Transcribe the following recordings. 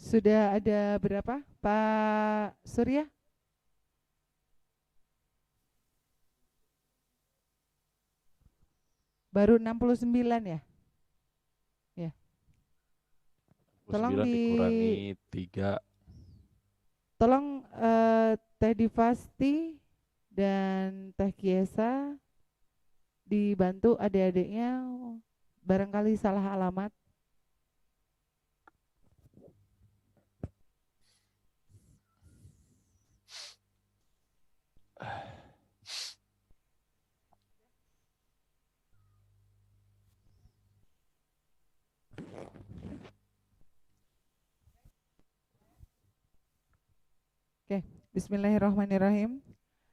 Sudah ada berapa, Pak Surya? Baru 69 ya? Ya. Tolong 9 dikurangi 3. tolong Teh Divasti dan Teh Kiesa dibantu adik-adiknya, barangkali salah alamat. Oke, bismillahirrahmanirrahim.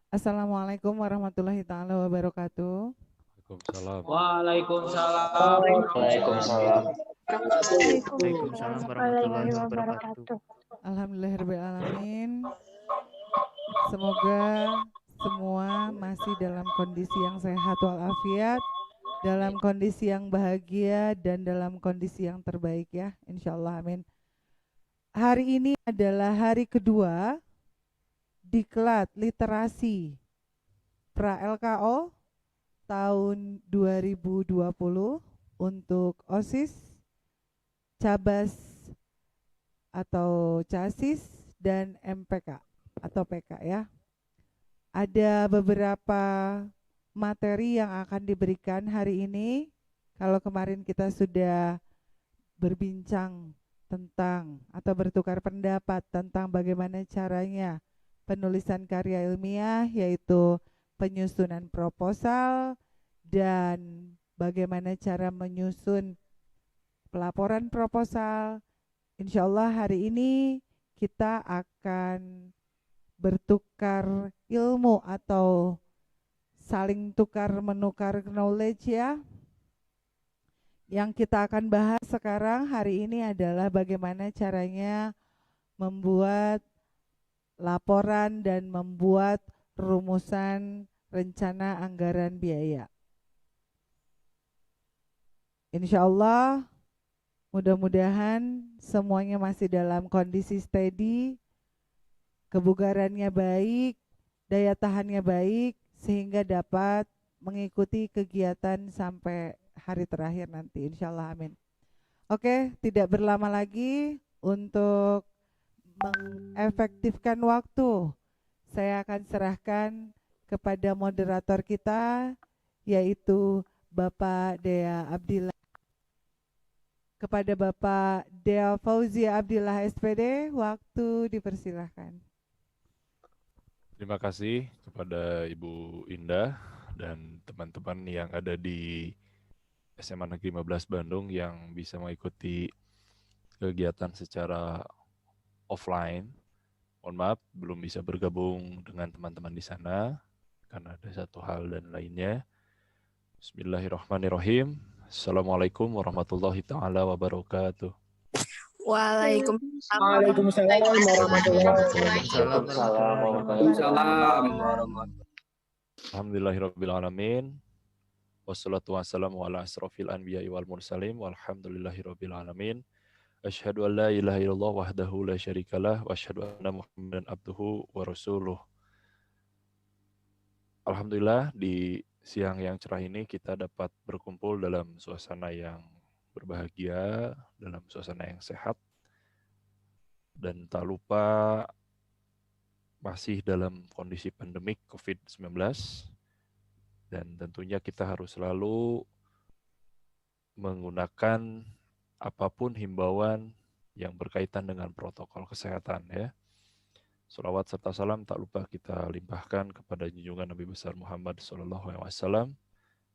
Assalamualaikum warahmatullahi taala wabarakatuh. Waalaikumsalam. Waalaikumsalam. Waalaikumsalam. Waalaikumsalam warahmatullahi wabarakatuh. Alhamdulillahirrahmanirrahim. Semoga semua masih dalam kondisi yang sehat walafiat, dalam kondisi yang bahagia, dan dalam kondisi yang terbaik ya, insya Allah, amin. Hari ini adalah hari kedua Diklat Literasi Pra-LKO tahun 2020 untuk OSIS, Cabas atau CASIS, dan MPK atau PK ya. Ada beberapa materi yang akan diberikan hari ini. Kalau kemarin kita sudah berbincang tentang atau bertukar pendapat tentang bagaimana caranya penulisan karya ilmiah, yaitu penyusunan proposal dan bagaimana cara menyusun pelaporan proposal. Insya Allah hari ini kita akan bertukar ilmu atau saling tukar menukar knowledge ya. Yang kita akan bahas sekarang hari ini adalah bagaimana caranya membuat laporan dan membuat rumusan rencana anggaran biaya. Insya Allah mudah-mudahan semuanya masih dalam kondisi steady, kebugarannya baik, daya tahannya baik, sehingga dapat mengikuti kegiatan sampai hari terakhir nanti, insya Allah, amin. Oke, tidak berlama lagi, untuk mengefektifkan waktu, saya akan serahkan kepada moderator kita, yaitu Bapak Dea Abdillah. Kepada Bapak Dea Fauzia Abdillah SPD, waktu dipersilahkan. Terima kasih kepada Ibu Indah dan teman-teman yang ada di SMA Negeri 15 Bandung yang bisa mengikuti kegiatan secara offline. Mohon maaf belum bisa bergabung dengan teman-teman di sana karena ada satu hal dan lainnya. Bismillahirrahmanirrahim. Assalamualaikum warahmatullahi taala wabarakatuh. Waalaikumsalam warahmatullahi wabarakatuh. Alhamdulillahirrabbilalamin. Wassalatu wassalamu ala asrofil anbiya'i wal mursalim. Walhamdulillahirrabbilalamin. Asyhadu an la ilaha illallah wahdahu la syarikalah. Wa asyhadu anna muhammadan abduhu wa rasuluh. Alhamdulillah di siang yang cerah ini kita dapat berkumpul dalam suasana yang berbahagia, dalam suasana yang sehat. Dan tak lupa masih dalam kondisi pandemik COVID-19. Dan tentunya kita harus selalu menggunakan apapun himbauan yang berkaitan dengan protokol kesehatan ya. Shalawat serta salam tak lupa kita limpahkan kepada junjungan Nabi besar Muhammad SAW.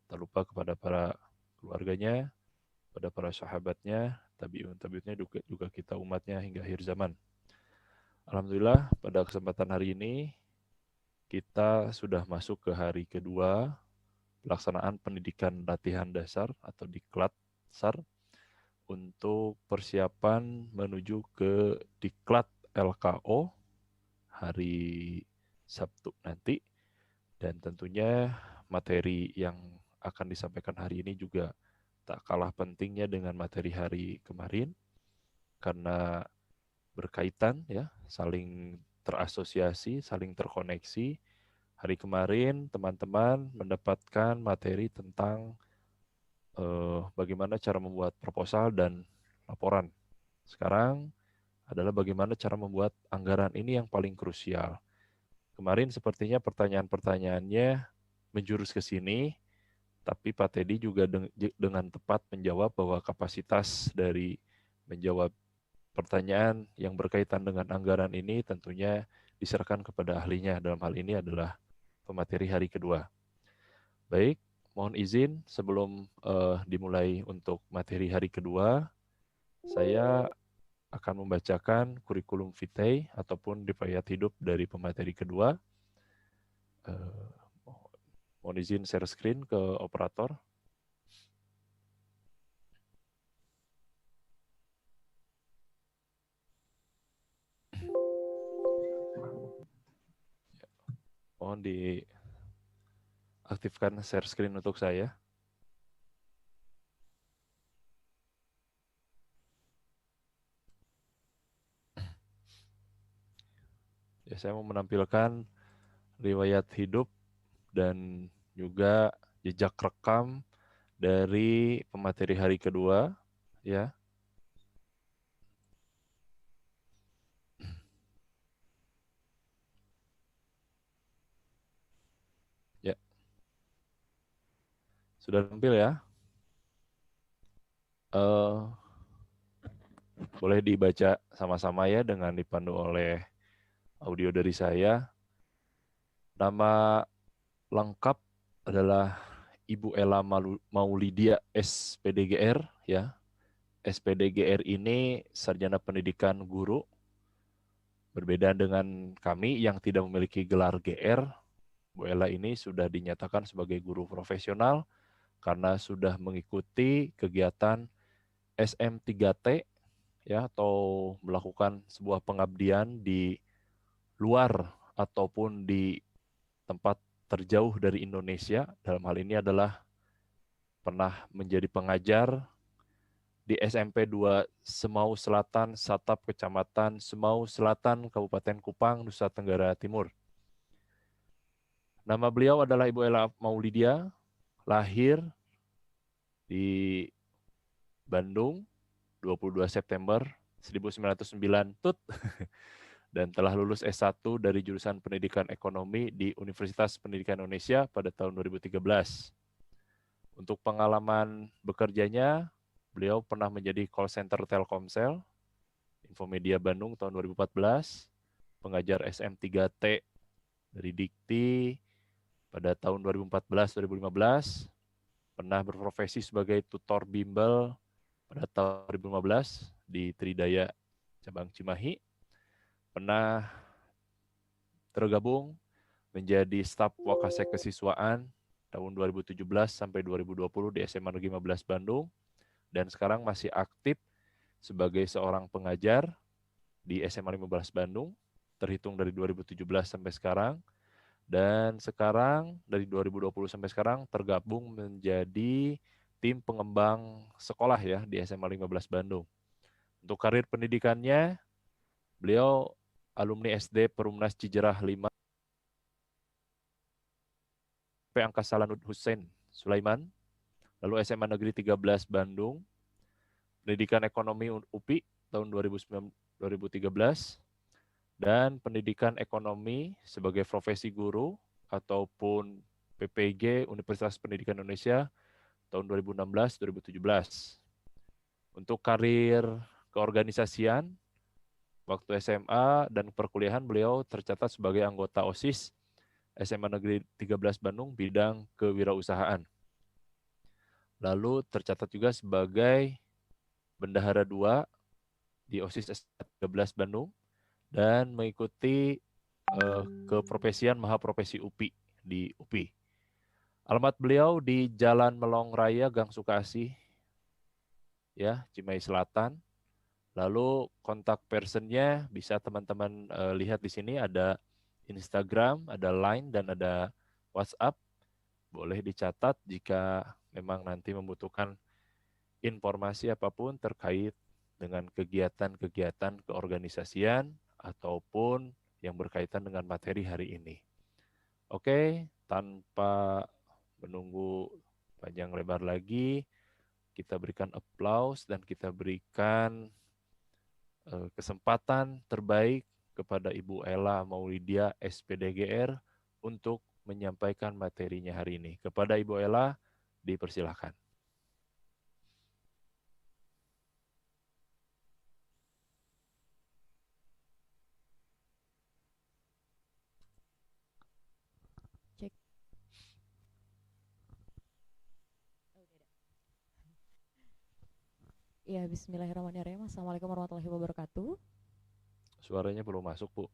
Tak lupa kepada para keluarganya, pada para sahabatnya, tabi'un-tabi'unnya juga kita umatnya hingga akhir zaman. Alhamdulillah pada kesempatan hari ini kita sudah masuk ke hari kedua pelaksanaan pendidikan latihan dasar atau Diklat SAR untuk persiapan menuju ke Diklat LKO hari Sabtu nanti. Dan tentunya materi yang akan disampaikan hari ini juga tak kalah pentingnya dengan materi hari kemarin, karena berkaitan ya, saling terasosiasi, saling terkoneksi. Hari kemarin teman-teman mendapatkan materi tentang bagaimana cara membuat proposal dan laporan. Sekarang adalah bagaimana cara membuat anggaran, ini yang paling krusial. Kemarin sepertinya pertanyaan-pertanyaannya menjurus ke sini, tapi Pak Teddy juga dengan tepat menjawab bahwa kapasitas dari menjawab pertanyaan yang berkaitan dengan anggaran ini tentunya diserahkan kepada ahlinya. Dalam hal ini adalah pemateri hari kedua. Baik, mohon izin sebelum dimulai untuk materi hari kedua, saya akan membacakan kurikulum vitae ataupun riwayat hidup dari pemateri kedua. Mohon izin share screen ke operator. Mohon diaktifkan share screen untuk saya. Ya, saya mau menampilkan riwayat hidup dan juga jejak rekam dari pemateri hari kedua, ya. Ya. Sudah tampil ya? Boleh dibaca sama-sama ya dengan dipandu oleh audio dari saya. Nama lengkap adalah Ibu Ella Maulidia SPDGR ya. SPDGR ini sarjana pendidikan guru. Berbeda dengan kami yang tidak memiliki gelar GR, Bu Ella ini sudah dinyatakan sebagai guru profesional karena sudah mengikuti kegiatan SM3T ya, atau melakukan sebuah pengabdian di luar ataupun di tempat terjauh dari Indonesia. Dalam hal ini adalah pernah menjadi pengajar di SMP 2 Semau Selatan, Satap Kecamatan Semau Selatan, Kabupaten Kupang, Nusa Tenggara Timur. Nama beliau adalah Ibu Ella Maulidia, lahir di Bandung 22 September 1909 Tut dan telah lulus S1 dari jurusan Pendidikan Ekonomi di Universitas Pendidikan Indonesia pada tahun 2013. Untuk pengalaman bekerjanya, beliau pernah menjadi call center Telkomsel, Infomedia Bandung tahun 2014, pengajar SM3T dari Dikti pada tahun 2014-2015, pernah berprofesi sebagai tutor bimbel pada tahun 2015 di Tridaya Cabang Cimahi, pernah tergabung menjadi staf Wakasek Kesiswaan tahun 2017 sampai 2020 di SMA Negeri 15 Bandung, dan sekarang masih aktif sebagai seorang pengajar di SMA 15 Bandung, terhitung dari 2017 sampai sekarang, dan sekarang dari 2020 sampai sekarang tergabung menjadi tim pengembang sekolah ya di SMA 15 Bandung. Untuk karir pendidikannya, beliau alumni SD Perumnas Cijerah 5, Angkasa Lanud Hussein Sulaiman, lalu SMA Negeri 13 Bandung, Pendidikan Ekonomi UPI tahun 2013, dan Pendidikan Ekonomi sebagai profesi guru ataupun PPG Universitas Pendidikan Indonesia tahun 2016-2017. Untuk karir keorganisasian, waktu SMA dan perkuliahan beliau tercatat sebagai anggota OSIS SMA Negeri 13 Bandung bidang kewirausahaan. Lalu tercatat juga sebagai Bendahara 2 di OSIS SMA 13 Bandung dan mengikuti keprofesian Mahaprofesi UPI di UPI. Alamat beliau di Jalan Melong Raya, Gang Sukasih, ya, Cimahi Selatan. Lalu kontak personnya bisa teman-teman lihat di sini, ada Instagram, ada Line, dan ada WhatsApp. Boleh dicatat jika memang nanti membutuhkan informasi apapun terkait dengan kegiatan-kegiatan keorganisasian ataupun yang berkaitan dengan materi hari ini. Oke, tanpa menunggu panjang lebar lagi, kita berikan applause dan kita berikan kesempatan terbaik kepada Ibu Ella Maulidia SPDGR untuk menyampaikan materinya hari ini. Kepada Ibu Ella, dipersilahkan. Cek. Ya, bismillahirrahmanirrahim. Assalamualaikum warahmatullahi wabarakatuh. Suaranya belum masuk, Bu.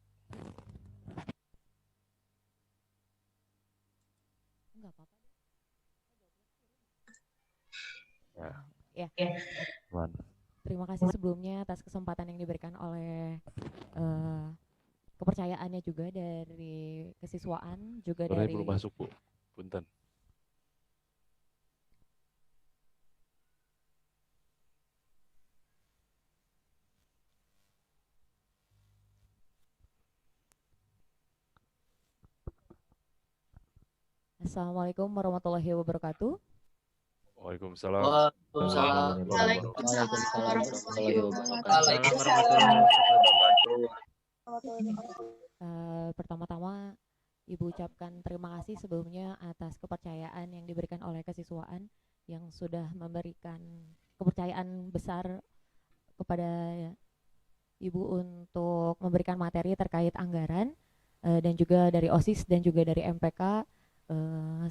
Enggak apa-apa. Ya. Ya. Man. Terima kasih sebelumnya atas kesempatan yang diberikan oleh kepercayaannya juga dari kesiswaan, juga Suaranya dari belum masuk, Bu. Punten. Assalamualaikum warahmatullahi wabarakatuh. Waalaikumsalam. Waalaikumsalam warahmatullahi Pertama-tama Ibu ucapkan terima kasih sebelumnya atas kepercayaan yang diberikan oleh kesiswaan yang sudah memberikan kepercayaan besar kepada Ibu untuk memberikan materi terkait anggaran, dan juga dari OSIS dan juga dari MPK.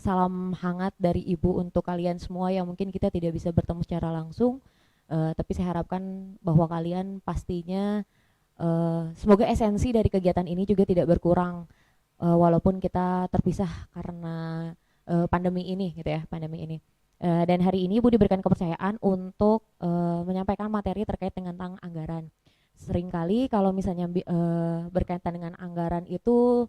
Salam hangat dari Ibu untuk kalian semua yang mungkin kita tidak bisa bertemu secara langsung, tapi saya harapkan bahwa kalian pastinya semoga esensi dari kegiatan ini juga tidak berkurang, walaupun kita terpisah karena pandemi ini gitu ya, pandemi ini. Dan hari ini Ibu diberikan kepercayaan untuk menyampaikan materi terkait dengan anggaran. Seringkali kalau misalnya berkaitan dengan anggaran itu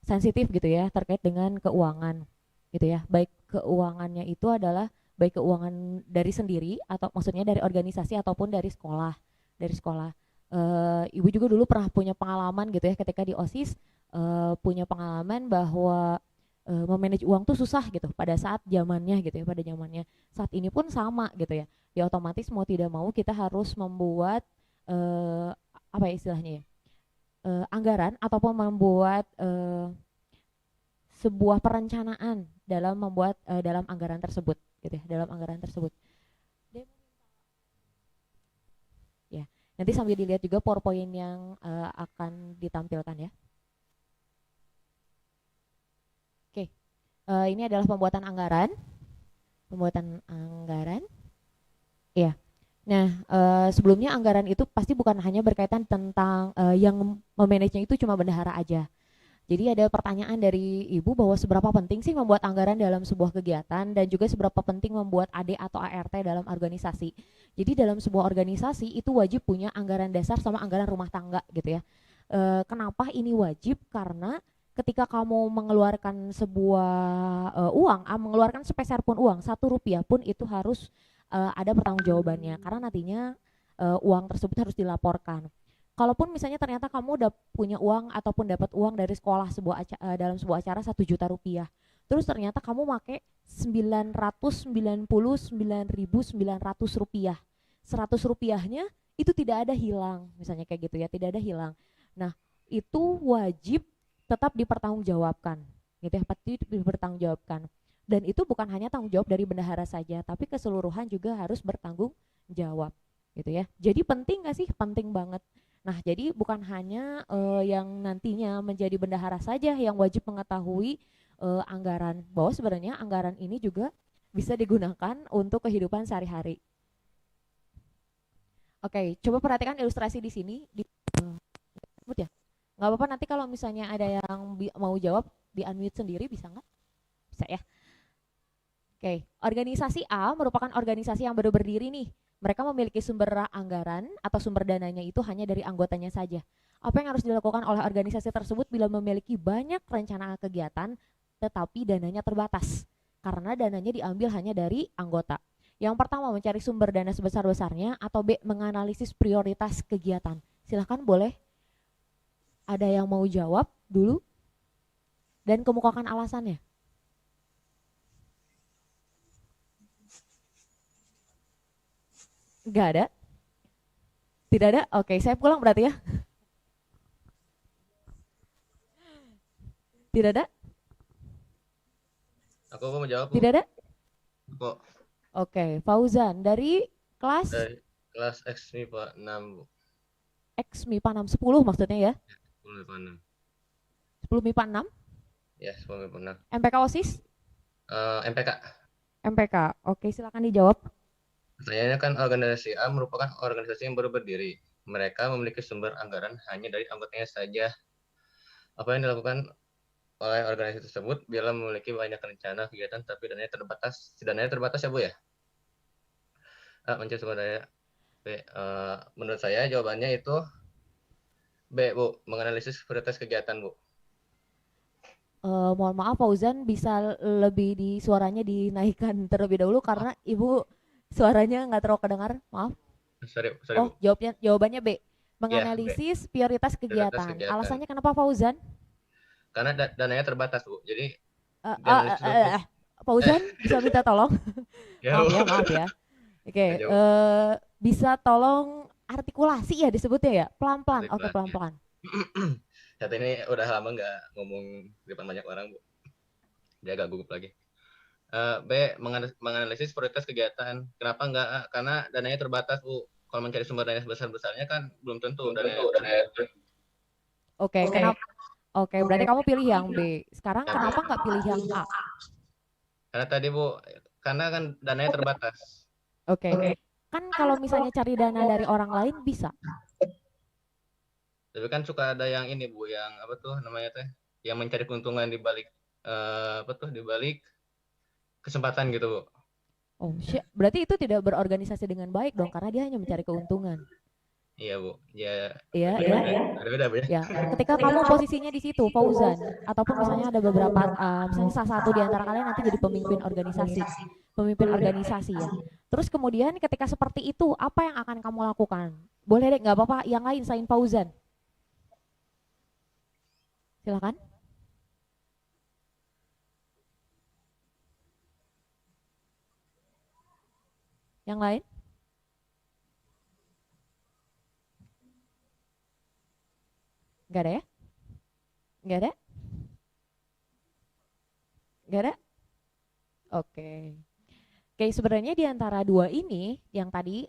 sensitif gitu ya, terkait dengan keuangan gitu ya. Baik keuangannya itu adalah baik keuangan dari sendiri atau maksudnya dari organisasi ataupun dari sekolah. Ibu juga dulu pernah punya pengalaman gitu ya ketika di OSIS, punya pengalaman bahwa memanage uang tuh susah gitu pada saat zamannya gitu ya, pada zamannya. Saat ini pun sama gitu ya. Ya otomatis mau tidak mau kita harus membuat apa ya istilahnya ya? Anggaran ataupun membuat sebuah perencanaan dalam membuat dalam anggaran tersebut gitu ya, dalam anggaran tersebut. Ya, nanti sambil dilihat juga PowerPoint yang akan ditampilkan ya. Oke. Ini adalah pembuatan anggaran. Iya. Nah, sebelumnya anggaran itu pasti bukan hanya berkaitan tentang yang memanagenya itu cuma bendahara aja. Jadi ada pertanyaan dari Ibu bahwa seberapa penting sih membuat anggaran dalam sebuah kegiatan dan juga seberapa penting membuat AD atau ART dalam organisasi. Jadi dalam sebuah organisasi itu wajib punya anggaran dasar sama anggaran rumah tangga gitu ya. Kenapa ini wajib? Karena ketika kamu mengeluarkan sebuah uang, mengeluarkan sepeser pun uang, Rp1 pun itu harus ada pertanggungjawabannya, karena nantinya uang tersebut harus dilaporkan. Kalaupun misalnya ternyata kamu udah punya uang ataupun dapat uang dari sekolah dalam sebuah acara Rp1 juta, terus ternyata kamu pakai Rp999.900, Rp100-nya itu tidak ada hilang, misalnya kayak gitu ya, tidak ada hilang. Nah, itu wajib tetap dipertanggungjawabkan, gitu ya, pasti dipertanggungjawabkan. Dan itu bukan hanya tanggung jawab dari bendahara saja, tapi keseluruhan juga harus bertanggung jawab, gitu ya. Jadi penting nggak sih? Penting banget. Nah, jadi bukan hanya yang nantinya menjadi bendahara saja yang wajib mengetahui anggaran, bahwa sebenarnya anggaran ini juga bisa digunakan untuk kehidupan sehari-hari. Oke, coba perhatikan ilustrasi di sini. Ya, nggak apa-apa nanti kalau misalnya ada yang mau jawab di unmute sendiri, bisa nggak? Bisa ya. Oke, organisasi A merupakan organisasi yang baru berdiri nih. Mereka memiliki sumber anggaran atau sumber dananya itu hanya dari anggotanya saja. Apa yang harus dilakukan oleh organisasi tersebut bila memiliki banyak rencana kegiatan tetapi dananya terbatas? Karena dananya diambil hanya dari anggota. Yang pertama mencari sumber dana sebesar-besarnya atau B menganalisis prioritas kegiatan. Silahkan boleh ada yang mau jawab dulu dan kemukakan alasannya. Gak ada? Tidak ada? Oke, saya pulang berarti ya. Tidak ada? Aku mau jawab, Bu. Tidak ada? Kok Oke, Fauzan dari kelas dari kelas X MIPA 6, Bu. X MIPA 6 10 maksudnya ya. 10 MIPA 6. 10 MIPA 6, Ya, 10 MIPA 6. MPK OSIS, MPK. MPK. Oke, silakan dijawab. Pertanyaannya kan organisasi A merupakan organisasi yang baru berdiri. Mereka memiliki sumber anggaran hanya dari anggotanya saja. Apa yang dilakukan oleh organisasi tersebut bila memiliki banyak rencana kegiatan tapi dananya terbatas? Dananya terbatas ya, Bu ya? A. Mencari sumber daya. B. Menurut saya jawabannya itu B, Bu. Menganalisis prioritas kegiatan, Bu. Mohon maaf Fauzan, bisa lebih di suaranya dinaikkan terlebih dahulu karena Ibu suaranya nggak terlalu kedengar. Maaf. Sorry, Oh, Bu. jawabannya B. Menganalisis prioritas kegiatan. kegiatan. Alasannya kenapa Fauzan? Karena dananya terbatas, Bu. Jadi Eh, dianalisis dulu, Bu. Fauzan bisa minta tolong? Ya, Maaf Bu. ya, maaf ya. Oke, Lanjut. bisa tolong artikulasi ya disebutnya ya, pelan-pelan. Oke, Artikulasi. pelan-pelan. Saat ini udah lama nggak ngomong di depan banyak orang, Bu. Dia agak gugup lagi. B. Menganalisis prioritas kegiatan. Kenapa nggak A? Karena dananya terbatas, Bu. Kalau mencari sumber dana sebesar-besarnya kan belum tentu dananya. Oke, kenapa? Oke, berarti kamu pilih yang B. Sekarang kenapa nggak pilih yang A? Karena tadi, Bu, karena kan dananya terbatas. Oke, kan kalau misalnya cari dana dari orang lain bisa. Tapi kan suka ada yang ini, Bu, yang apa tuh namanya teh? Yang mencari keuntungan di balik apa tuh? Di balik kesempatan gitu, Bu. Oh, berarti itu tidak berorganisasi dengan baik dong, karena dia hanya mencari keuntungan. Iya, Bu. Ya, Iya, iya. beda, Bu ya. Ya, ketika kamu posisinya di situ, Fauzan, ataupun misalnya ada beberapa, misalnya salah satu di antara kalian nanti jadi pemimpin organisasi ya. Terus kemudian ketika seperti itu, apa yang akan kamu lakukan? Boleh deh, nggak apa-apa, yang lain selain Fauzan. Silakan. Yang lain? Nggak ada ya? Nggak ada? Nggak ada? Oke. Oke, sebenarnya di antara dua ini, yang tadi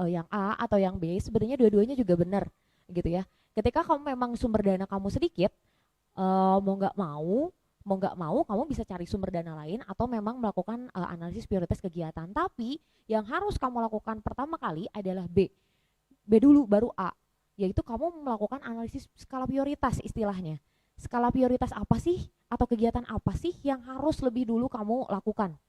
yang A atau yang B, sebenarnya dua-duanya juga benar, gitu ya. Ketika kamu memang sumber dana kamu sedikit, mau nggak mau, kamu bisa cari sumber dana lain atau memang melakukan analisis prioritas kegiatan. Tapi yang harus kamu lakukan pertama kali adalah B. B dulu, baru A. Yaitu kamu melakukan analisis skala prioritas istilahnya. Skala prioritas apa sih atau kegiatan apa sih yang harus lebih dulu kamu lakukan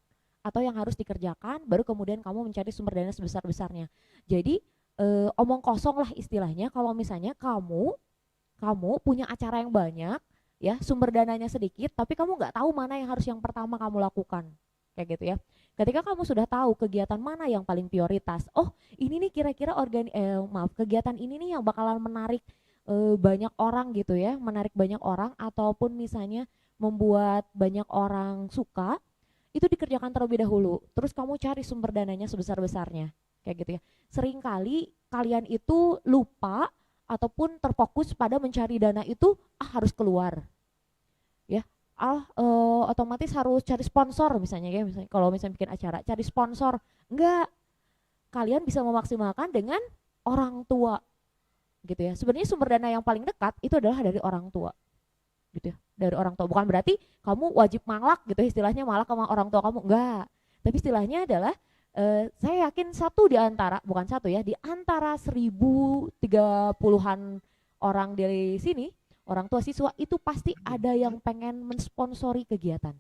atau yang harus dikerjakan, baru kemudian kamu mencari sumber dana sebesar-besarnya. Jadi omong kosong lah istilahnya kalau misalnya kamu punya acara yang banyak ya, sumber dananya sedikit tapi kamu nggak tahu mana yang harus yang pertama kamu lakukan, kayak gitu ya. Ketika kamu sudah tahu kegiatan mana yang paling prioritas, oh ini nih kira-kira kegiatan ini nih yang bakalan menarik banyak orang gitu ya, menarik banyak orang ataupun misalnya membuat banyak orang suka, itu dikerjakan terlebih dahulu. Terus kamu cari sumber dananya sebesar-besarnya, kayak gitu ya. Seringkali kalian itu lupa ataupun terfokus pada mencari dana itu harus keluar, ya. Otomatis harus cari sponsor misalnya ya, misalnya kalau misalnya bikin acara cari sponsor, enggak, kalian bisa memaksimalkan dengan orang tua gitu ya. Sebenarnya sumber dana yang paling dekat itu adalah dari orang tua gitu ya, dari orang tua. Bukan berarti kamu wajib malak gitu istilahnya, malak sama orang tua kamu, enggak, tapi istilahnya adalah saya yakin di antara 1030-an orang dari sini, orang tua siswa itu pasti ada yang pengen mensponsori kegiatan,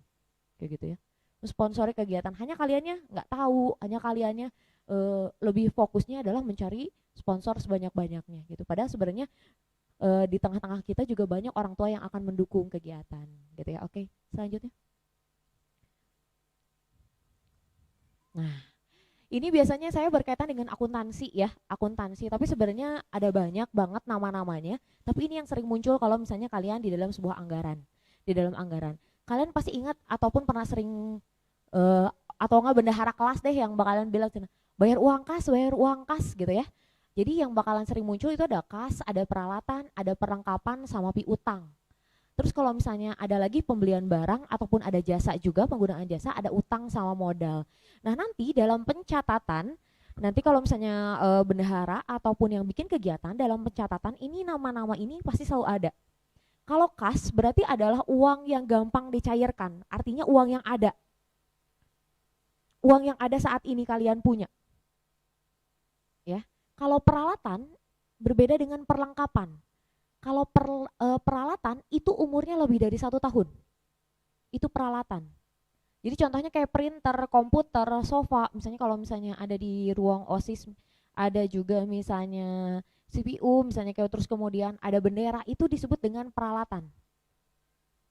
kayak gitu ya, mensponsori kegiatan. Hanya kaliannya nggak tahu, hanya kaliannya lebih fokusnya adalah mencari sponsor sebanyak-banyaknya gitu. Padahal sebenarnya di tengah-tengah kita juga banyak orang tua yang akan mendukung kegiatan, gitu ya. Oke, selanjutnya. Nah, Ini biasanya saya berkaitan dengan akuntansi ya, akuntansi. Tapi sebenarnya ada banyak banget nama-namanya. Tapi ini yang sering muncul kalau misalnya kalian di dalam sebuah anggaran. Di dalam anggaran. Kalian pasti ingat ataupun pernah sering atau enggak bendahara kelas deh yang bakalan bilang bayar uang kas gitu ya. Jadi yang bakalan sering muncul itu ada kas, ada peralatan, ada perlengkapan sama piutang. Terus kalau misalnya ada lagi pembelian barang ataupun ada jasa juga, penggunaan jasa, ada utang sama modal. Nah nanti dalam pencatatan, nanti kalau misalnya bendahara ataupun yang bikin kegiatan dalam pencatatan ini nama-nama ini pasti selalu ada. Kalau kas berarti adalah uang yang gampang dicairkan, artinya uang yang ada. Uang yang ada saat ini kalian punya. Ya. Kalau peralatan berbeda dengan perlengkapan. Kalau peralatan itu umurnya lebih dari 1 tahun. Itu peralatan. Jadi contohnya kayak printer, komputer, sofa. Misalnya kalau misalnya ada di ruang OSIS, ada juga misalnya CPU, misalnya kayak terus kemudian ada bendera, itu disebut dengan peralatan.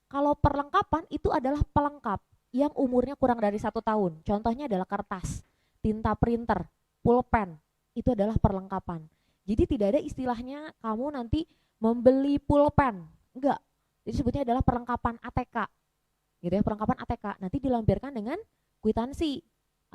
Kalau perlengkapan itu adalah pelengkap yang umurnya kurang dari 1 tahun. Contohnya adalah kertas, tinta printer, pulpen, itu adalah perlengkapan. Jadi tidak ada istilahnya kamu nanti membeli pulpen, enggak. Jadi sebutnya adalah perlengkapan ATK, gitu ya, perlengkapan ATK. Nanti dilampirkan dengan kwitansi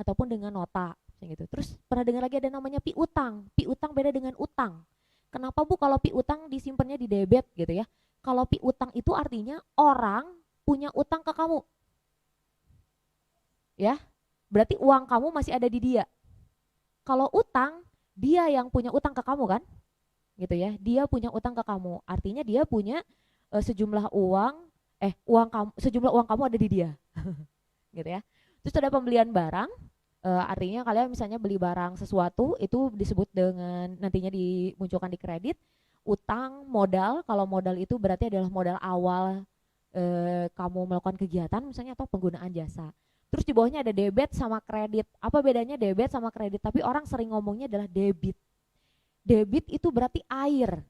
ataupun dengan nota, gitu. Terus pernah dengar lagi ada namanya piutang. Piutang beda dengan utang. Kenapa Bu kalau piutang disimpannya di debit gitu ya? Kalau piutang itu artinya orang punya utang ke kamu, ya. Berarti uang kamu masih ada di dia. Kalau utang, dia yang punya utang ke kamu kan? Gitu ya, dia punya utang ke kamu, artinya dia punya sejumlah uang sejumlah uang kamu ada di dia. Gitu ya. Terus ada pembelian barang, artinya kalian misalnya beli barang sesuatu itu disebut dengan nantinya dimunculkan di kredit. Utang, modal, kalau modal itu berarti adalah modal awal kamu melakukan kegiatan misalnya atau penggunaan jasa. Terus di bawahnya ada debit sama kredit. Apa bedanya debit sama kredit? Tapi orang sering ngomongnya adalah debit. Debit itu berarti air,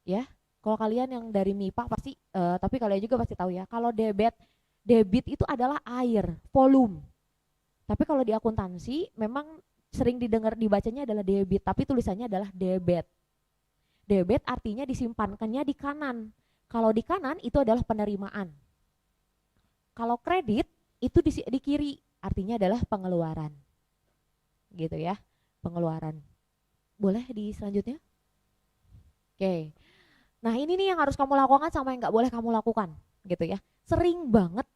ya. Kalau kalian yang dari MIPA pasti, tapi kalian juga pasti tahu ya. Kalau debit itu adalah air, volume. Tapi kalau di akuntansi memang sering didengar dibacanya adalah debit, tapi tulisannya adalah debit. Debit artinya disimpankannya di kanan. Kalau di kanan itu adalah penerimaan. Kalau kredit itu di kiri, artinya adalah pengeluaran. Gitu ya, pengeluaran. Boleh di selanjutnya? Oke. Nah ini nih yang harus kamu lakukan sama yang gak boleh kamu lakukan gitu ya. Sering banget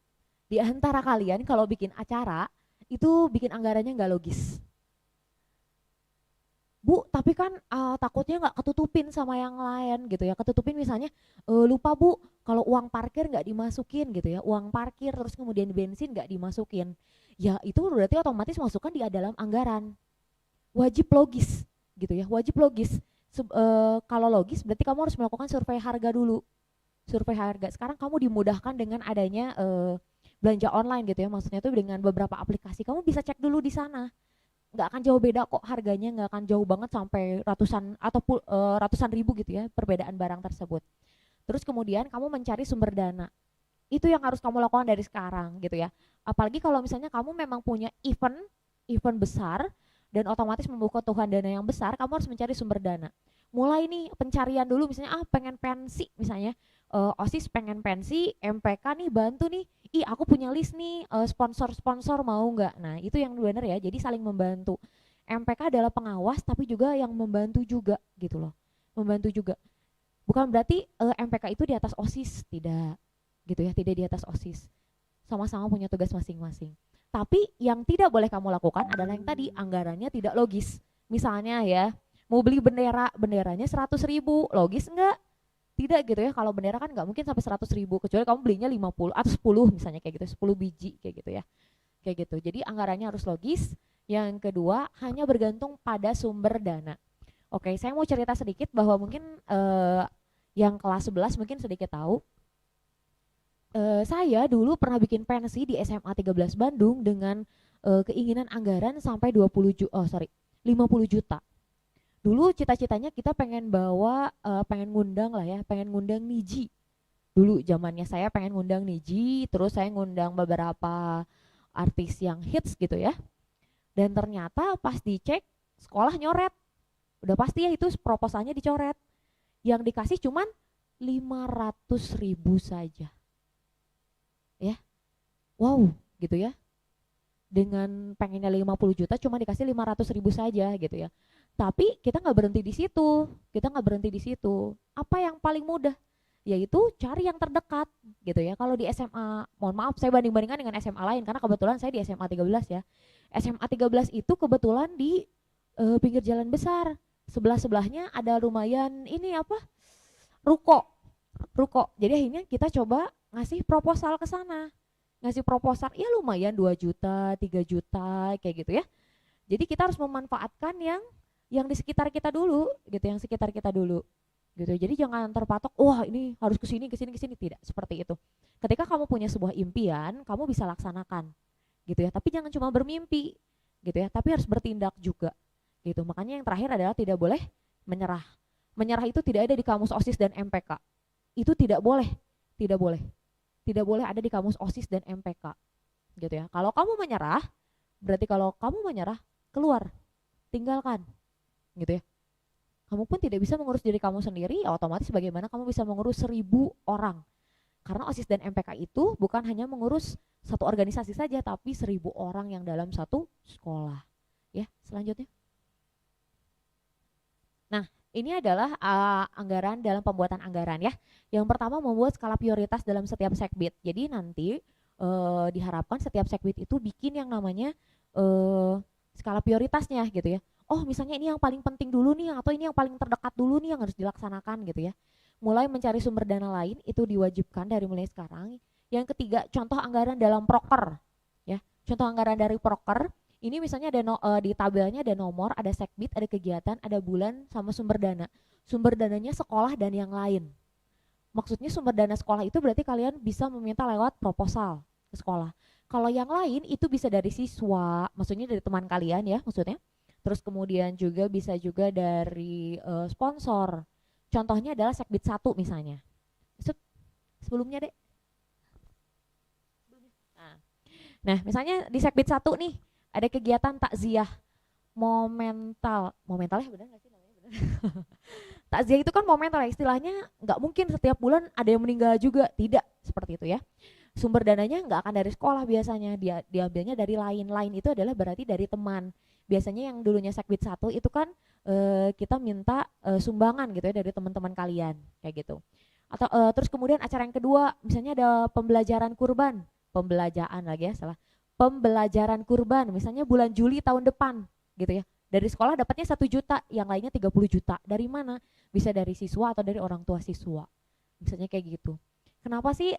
di antara kalian kalau bikin acara itu bikin anggarannya gak logis. Bu tapi kan takutnya gak ketutupin sama yang lain gitu ya. Ketutupin misalnya lupa Bu kalau uang parkir gak dimasukin gitu ya. Uang parkir terus kemudian bensin gak dimasukin. Ya itu berarti otomatis masukkan di dalam anggaran. Wajib logis gitu ya, wajib logis. Kalau logis berarti kamu harus melakukan survei harga dulu. Survei harga. Sekarang kamu dimudahkan dengan adanya belanja online gitu ya. Maksudnya itu dengan beberapa aplikasi. Kamu bisa cek dulu di sana. Nggak akan jauh beda kok harganya, nggak akan jauh banget sampai ratusan atau ratusan ribu gitu ya perbedaan barang tersebut. Terus kemudian kamu mencari sumber dana. Itu yang harus kamu lakukan dari sekarang gitu ya. Apalagi kalau misalnya kamu memang punya event besar dan otomatis membutuhkan dana yang besar, kamu harus mencari sumber dana. Mulai nih pencarian dulu misalnya pengen pensi misalnya, OSIS pengen pensi, MPK nih bantu nih, aku punya list nih sponsor-sponsor mau nggak? Nah itu yang benar ya, jadi saling membantu. MPK adalah pengawas tapi juga yang membantu juga gitu loh, membantu juga. Bukan berarti MPK itu di atas OSIS, tidak gitu ya, tidak di atas OSIS. Sama-sama punya tugas masing-masing. Tapi yang tidak boleh kamu lakukan adalah yang tadi, anggarannya tidak logis. Misalnya ya, mau beli benderanya 100.000, logis enggak? Tidak gitu ya, kalau bendera kan enggak mungkin sampai 100.000, kecuali kamu belinya 50 atau 10 misalnya kayak gitu, 10 biji kayak gitu ya. Kayak gitu, jadi anggarannya harus logis. Yang kedua, hanya bergantung pada sumber dana. Oke, saya mau cerita sedikit bahwa mungkin yang kelas 11 mungkin sedikit tahu. Saya dulu pernah bikin pensi di SMA 13 Bandung dengan keinginan anggaran sampai 50 juta. Dulu cita-citanya kita pengen bawa, pengen ngundang lah ya, pengen ngundang Niji. Dulu zamannya saya pengen ngundang Niji, terus saya ngundang beberapa artis yang hits gitu ya. Dan ternyata pas dicek sekolah nyoret. Udah pasti ya itu proposalnya dicoret. Yang dikasih cuman 500.000 saja. Ya. Wow, gitu ya. Dengan pengennya 50 juta cuma dikasih 500.000 saja gitu ya. Tapi kita nggak berhenti di situ. Kita nggak berhenti di situ. Apa yang paling mudah? Yaitu cari yang terdekat gitu ya. Kalau di SMA, mohon maaf saya banding-bandingkan dengan SMA lain karena kebetulan saya di SMA 13 ya. SMA 13 itu kebetulan di pinggir jalan besar. Sebelah-sebelahnya ada lumayan ini apa? Ruko. Jadi akhirnya kita coba ngasih proposal ke sana. Ngasih proposal ya lumayan 2 juta, 3 juta kayak gitu ya. Jadi kita harus memanfaatkan yang di sekitar kita dulu gitu, yang sekitar kita dulu. Gitu. Jadi jangan terpatok, wah ini harus kesini, tidak seperti itu. Ketika kamu punya sebuah impian, kamu bisa laksanakan, gitu ya. Tapi jangan cuma bermimpi, gitu ya. Tapi harus bertindak juga, gitu. Makanya yang terakhir adalah tidak boleh menyerah. Menyerah itu tidak ada di kamus OSIS dan MPK. Itu tidak boleh, tidak boleh ada di kamus OSIS dan MPK, gitu ya. Kalau kamu menyerah, berarti kalau kamu menyerah keluar, tinggalkan, gitu ya. Kamu pun tidak bisa mengurus diri kamu sendiri, otomatis bagaimana kamu bisa mengurus 1.000 orang. Karena OSIS dan MPK itu bukan hanya mengurus satu organisasi saja, tapi 1.000 orang yang dalam satu sekolah. Ya, selanjutnya. Nah, ini adalah anggaran dalam pembuatan anggaran ya. Yang pertama membuat skala prioritas dalam setiap sekbid. Jadi nanti diharapkan setiap sekbid itu bikin yang namanya skala prioritasnya gitu ya. Oh misalnya ini yang paling penting dulu nih atau ini yang paling terdekat dulu nih yang harus dilaksanakan gitu ya. Mulai mencari sumber dana lain itu diwajibkan dari mulai sekarang. Yang ketiga contoh anggaran dalam proker ya. Contoh anggaran dari proker ini misalnya ada di tabelnya ada nomor, ada sekbid, ada kegiatan, ada bulan sama sumber dana. Sumber dananya sekolah dan yang lain. Maksudnya sumber dana sekolah itu berarti kalian bisa meminta lewat proposal ke sekolah. Kalau yang lain itu bisa dari siswa, maksudnya dari teman kalian ya maksudnya. Terus kemudian juga bisa juga dari sponsor. Contohnya adalah sekbid 1 misalnya. Sebelumnya deh. Nah misalnya di sekbid 1 nih ada kegiatan takziah momental ya benar nggak sih namanya benar? Takziah itu kan momental ya, istilahnya nggak mungkin setiap bulan ada yang meninggal juga, tidak seperti itu ya. Sumber dananya nggak akan dari sekolah biasanya, diambilnya dari lain itu adalah berarti dari teman. Biasanya yang dulunya sekbid 1 itu kan kita minta sumbangan gitu ya dari teman-teman kalian kayak gitu. Atau terus kemudian acara yang kedua misalnya ada pembelajaran kurban, pembelajaran kurban misalnya bulan Juli tahun depan gitu ya. Dari sekolah dapatnya 1 juta, yang lainnya 30 juta. Dari mana? Bisa dari siswa atau dari orang tua siswa. Misalnya kayak gitu. Kenapa sih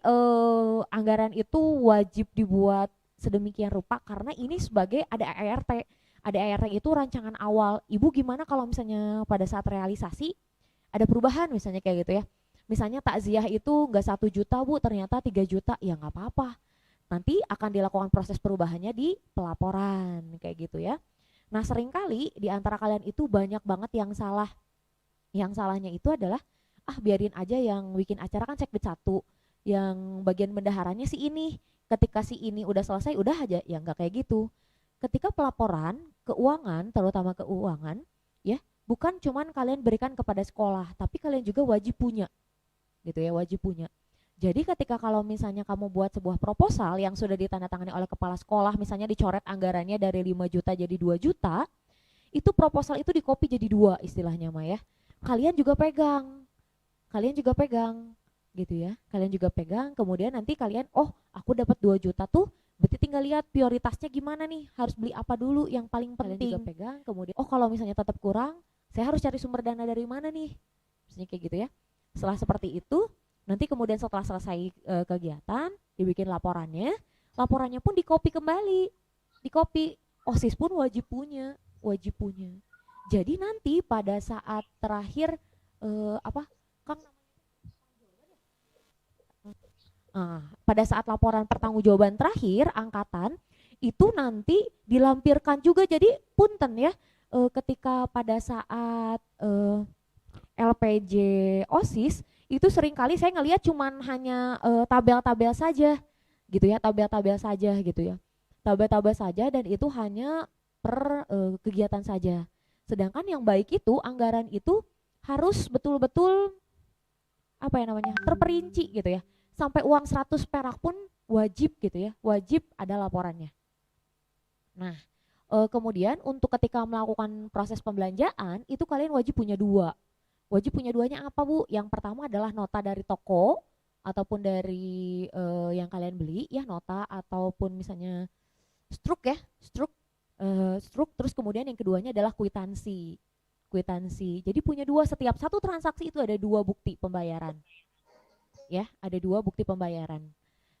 anggaran itu wajib dibuat sedemikian rupa? Karena ini sebagai ada ART. Ada ART itu rancangan awal. Ibu gimana kalau misalnya pada saat realisasi ada perubahan misalnya kayak gitu ya. Misalnya takziah itu enggak 1 juta Bu, ternyata 3 juta, ya enggak apa-apa. Nanti akan dilakukan proses perubahannya di pelaporan kayak gitu ya. Nah seringkali di antara kalian itu banyak banget yang salah. Yang salahnya itu adalah biarin aja yang bikin acara kan sekbid 1, yang bagian bendaharanya si ini. Ketika si ini udah selesai udah aja, ya enggak kayak gitu. Ketika pelaporan keuangan, terutama keuangan ya, bukan cuman kalian berikan kepada sekolah, tapi kalian juga wajib punya gitu ya, wajib punya. Jadi ketika kalau misalnya kamu buat sebuah proposal yang sudah ditandatangani oleh kepala sekolah, misalnya dicoret anggarannya dari 5 juta jadi 2 juta, itu proposal itu dikopi jadi 2 istilahnya mah ya. Kalian juga pegang gitu ya. Kalian juga pegang, kemudian nanti kalian, oh aku dapat 2 juta tuh, berarti tinggal lihat prioritasnya gimana nih, harus beli apa dulu yang paling penting. Kalian juga pegang, kemudian oh kalau misalnya tetap kurang, saya harus cari sumber dana dari mana nih, misalnya kayak gitu ya. Setelah seperti itu, nanti kemudian setelah selesai kegiatan, dibikin laporannya pun dikopi kembali, OSIS pun wajib punya. Jadi nanti pada saat terakhir pada saat laporan pertanggungjawaban terakhir angkatan itu nanti dilampirkan juga. Jadi punten ya, ketika pada saat LPJ OSIS itu seringkali saya ngelihat cuman hanya tabel-tabel saja gitu ya, tabel-tabel saja dan itu hanya per kegiatan saja. Sedangkan yang baik itu anggaran itu harus betul-betul terperinci gitu ya. Sampai uang 100 perak pun wajib gitu ya, wajib ada laporannya. Nah, kemudian untuk ketika melakukan proses pembelanjaan itu kalian wajib punya dua. Wajib punya duanya apa Bu? Yang pertama adalah nota dari toko ataupun dari yang kalian beli ya, nota ataupun misalnya struk ya, struk. Terus kemudian yang keduanya adalah kwitansi. Jadi punya dua, setiap satu transaksi itu ada dua bukti pembayaran. Ya, ada dua bukti pembayaran.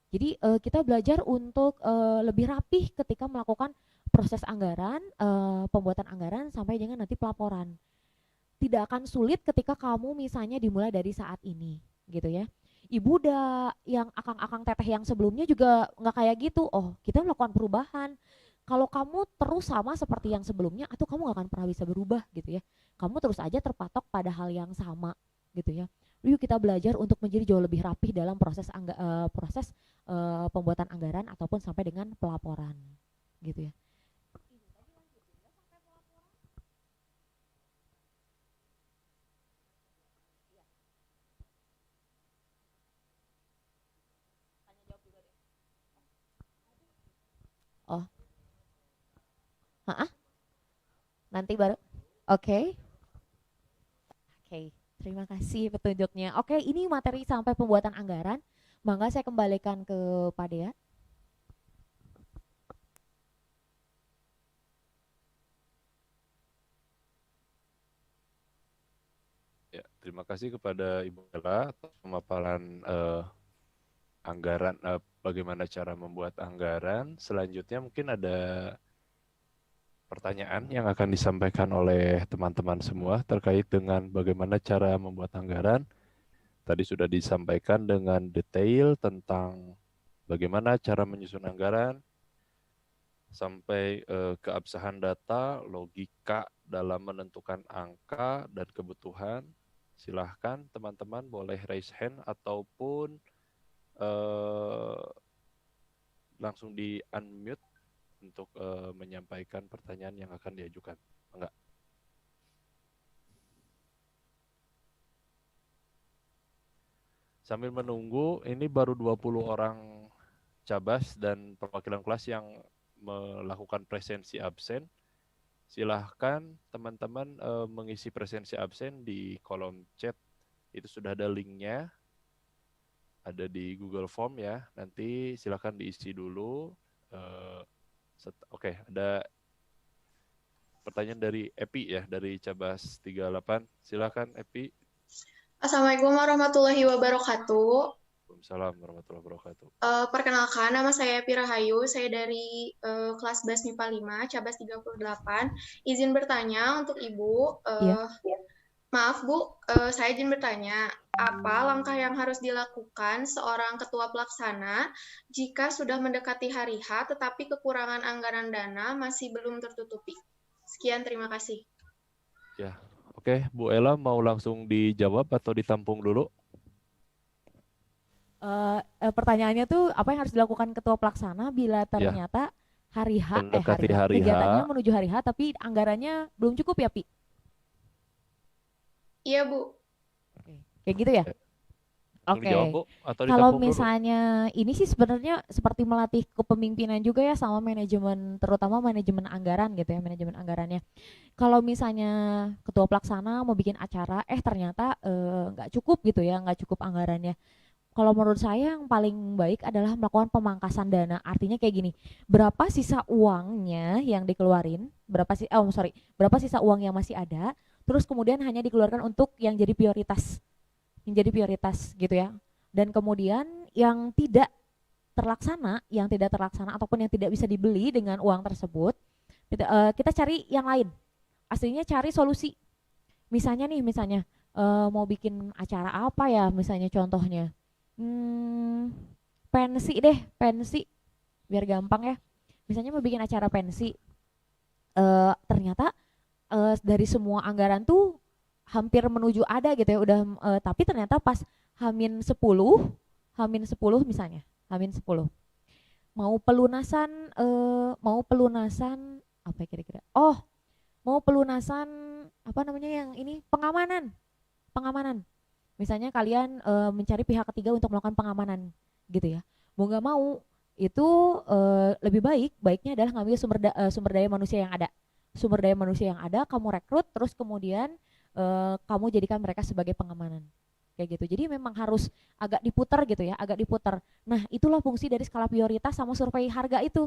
Jadi kita belajar untuk lebih rapih ketika melakukan proses anggaran, pembuatan anggaran sampai dengan nanti pelaporan. Tidak akan sulit ketika kamu misalnya dimulai dari saat ini, gitu ya. Ibu udah yang akang-akang teteh yang sebelumnya juga nggak kayak gitu. Oh, kita melakukan perubahan. Kalau kamu terus sama seperti yang sebelumnya, atau kamu gak akan pernah bisa berubah gitu ya. Kamu terus aja terpatok pada hal yang sama gitu ya. Yuk kita belajar untuk menjadi jauh lebih rapih dalam proses pembuatan anggaran ataupun sampai dengan pelaporan gitu ya. Oh, nanti baru. Oke. Terima kasih petunjuknya. Oke, ini materi sampai pembuatan anggaran. Mangga saya kembalikan ke Pak Dea. Ya, terima kasih kepada Ibu Ella atas pemaparan anggaran, bagaimana cara membuat anggaran. Selanjutnya mungkin ada pertanyaan yang akan disampaikan oleh teman-teman semua terkait dengan bagaimana cara membuat anggaran. Tadi sudah disampaikan dengan detail tentang bagaimana cara menyusun anggaran, sampai keabsahan data, logika dalam menentukan angka dan kebutuhan. Silahkan teman-teman boleh raise hand ataupun langsung di unmute untuk menyampaikan pertanyaan yang akan diajukan. Enggak. Sambil menunggu, ini baru 20 orang cabas dan perwakilan kelas yang melakukan presensi absen. Silahkan teman-teman mengisi presensi absen di kolom chat. Itu sudah ada linknya. Ada di Google Form ya. Nanti silahkan diisi dulu. Oke, ada pertanyaan dari Epi ya, dari Cabas 38. Silakan Epi. Assalamualaikum warahmatullahi wabarakatuh. Waalaikumsalam warahmatullahi wabarakatuh. Perkenalkan, nama saya Epi Rahayu. Saya dari kelas BAS MIPA 5, Cabas 38. Izin bertanya untuk Ibu. Maaf Bu, saya izin bertanya, apa langkah yang harus dilakukan seorang ketua pelaksana jika sudah mendekati hari H tetapi kekurangan anggaran dana masih belum tertutupi? Sekian, terima kasih. Ya, oke. Bu Ella mau langsung dijawab atau ditampung dulu? Pertanyaannya tuh apa yang harus dilakukan ketua pelaksana bila ternyata hari H, kegiatannya menuju hari H tapi anggarannya belum cukup ya Pi? Iya Bu. Kayak gitu ya? Oke. Kalau misalnya ini sih sebenarnya seperti melatih kepemimpinan juga ya sama manajemen, terutama manajemen anggaran gitu ya, manajemen anggarannya. Kalau misalnya ketua pelaksana mau bikin acara, ternyata nggak cukup gitu ya, nggak cukup anggarannya. Kalau menurut saya yang paling baik adalah melakukan pemangkasan dana. Artinya kayak gini, berapa sisa uangnya yang dikeluarin, berapa sisa uang yang masih ada, terus kemudian hanya dikeluarkan untuk yang jadi prioritas gitu ya. Dan kemudian yang tidak terlaksana ataupun yang tidak bisa dibeli dengan uang tersebut, kita cari yang lain. Aslinya cari solusi. Misalnya mau bikin acara apa ya, misalnya contohnya pensi biar gampang ya. Misalnya mau bikin acara pensi, ternyata dari semua anggaran tuh hampir menuju ada gitu ya, udah tapi ternyata pas H-10 misalnya, H-10 mau pelunasan apa ya kira-kira? Oh, mau pelunasan apa namanya yang ini pengamanan. Misalnya kalian mencari pihak ketiga untuk melakukan pengamanan gitu ya. Mau nggak mau itu lebih baiknya adalah ngambil sumber daya manusia yang ada. Sumber daya manusia yang ada kamu rekrut, terus kemudian kamu jadikan mereka sebagai pengamanan kayak gitu. Jadi memang harus agak diputar gitu ya, agak diputar. Nah itulah fungsi dari skala prioritas sama survei harga itu.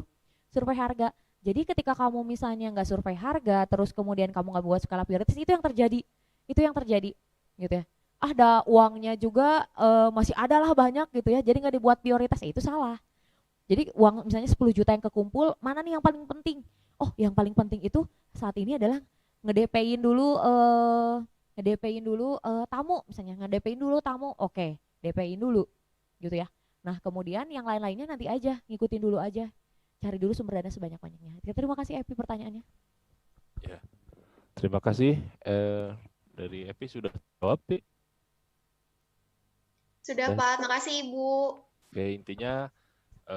Survei harga. Jadi ketika kamu misalnya nggak survei harga, terus kemudian kamu nggak buat skala prioritas, itu yang terjadi. Itu yang terjadi gitu ya. Ada uangnya juga masih ada lah banyak gitu ya, jadi nggak dibuat prioritas, ya itu salah. Jadi uang misalnya 10 juta yang kekumpul, mana nih yang paling penting? Oh yang paling penting itu saat ini adalah nge-DP-in dulu tamu, misalnya nge-DP-in dulu tamu, oke, DP-in dulu gitu ya. Nah kemudian yang lain-lainnya nanti aja, ngikutin dulu aja, cari dulu sumber dana sebanyak-banyaknya. Terima kasih Epi pertanyaannya. Ya, terima kasih. Dari Epi sudah jawab, Pi? Sudah, Pak. Makasih, Ibu. Oke, intinya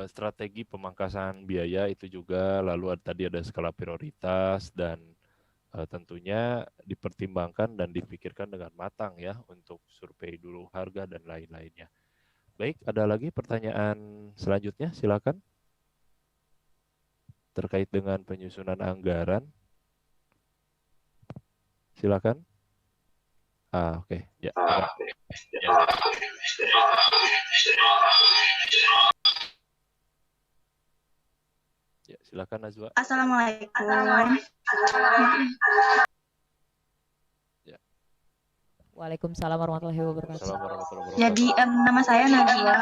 strategi pemangkasan biaya itu juga, lalu tadi ada skala prioritas, dan tentunya dipertimbangkan dan dipikirkan dengan matang ya untuk survei dulu harga dan lain-lainnya. Baik, ada lagi pertanyaan selanjutnya, silakan. Terkait dengan penyusunan anggaran. Silakan. Oke. Ya. Ya, silakan Najwa. Assalamualaikum. Ya. Waalaikumsalam warahmatullahi wabarakatuh. Jadi nama saya Najwa.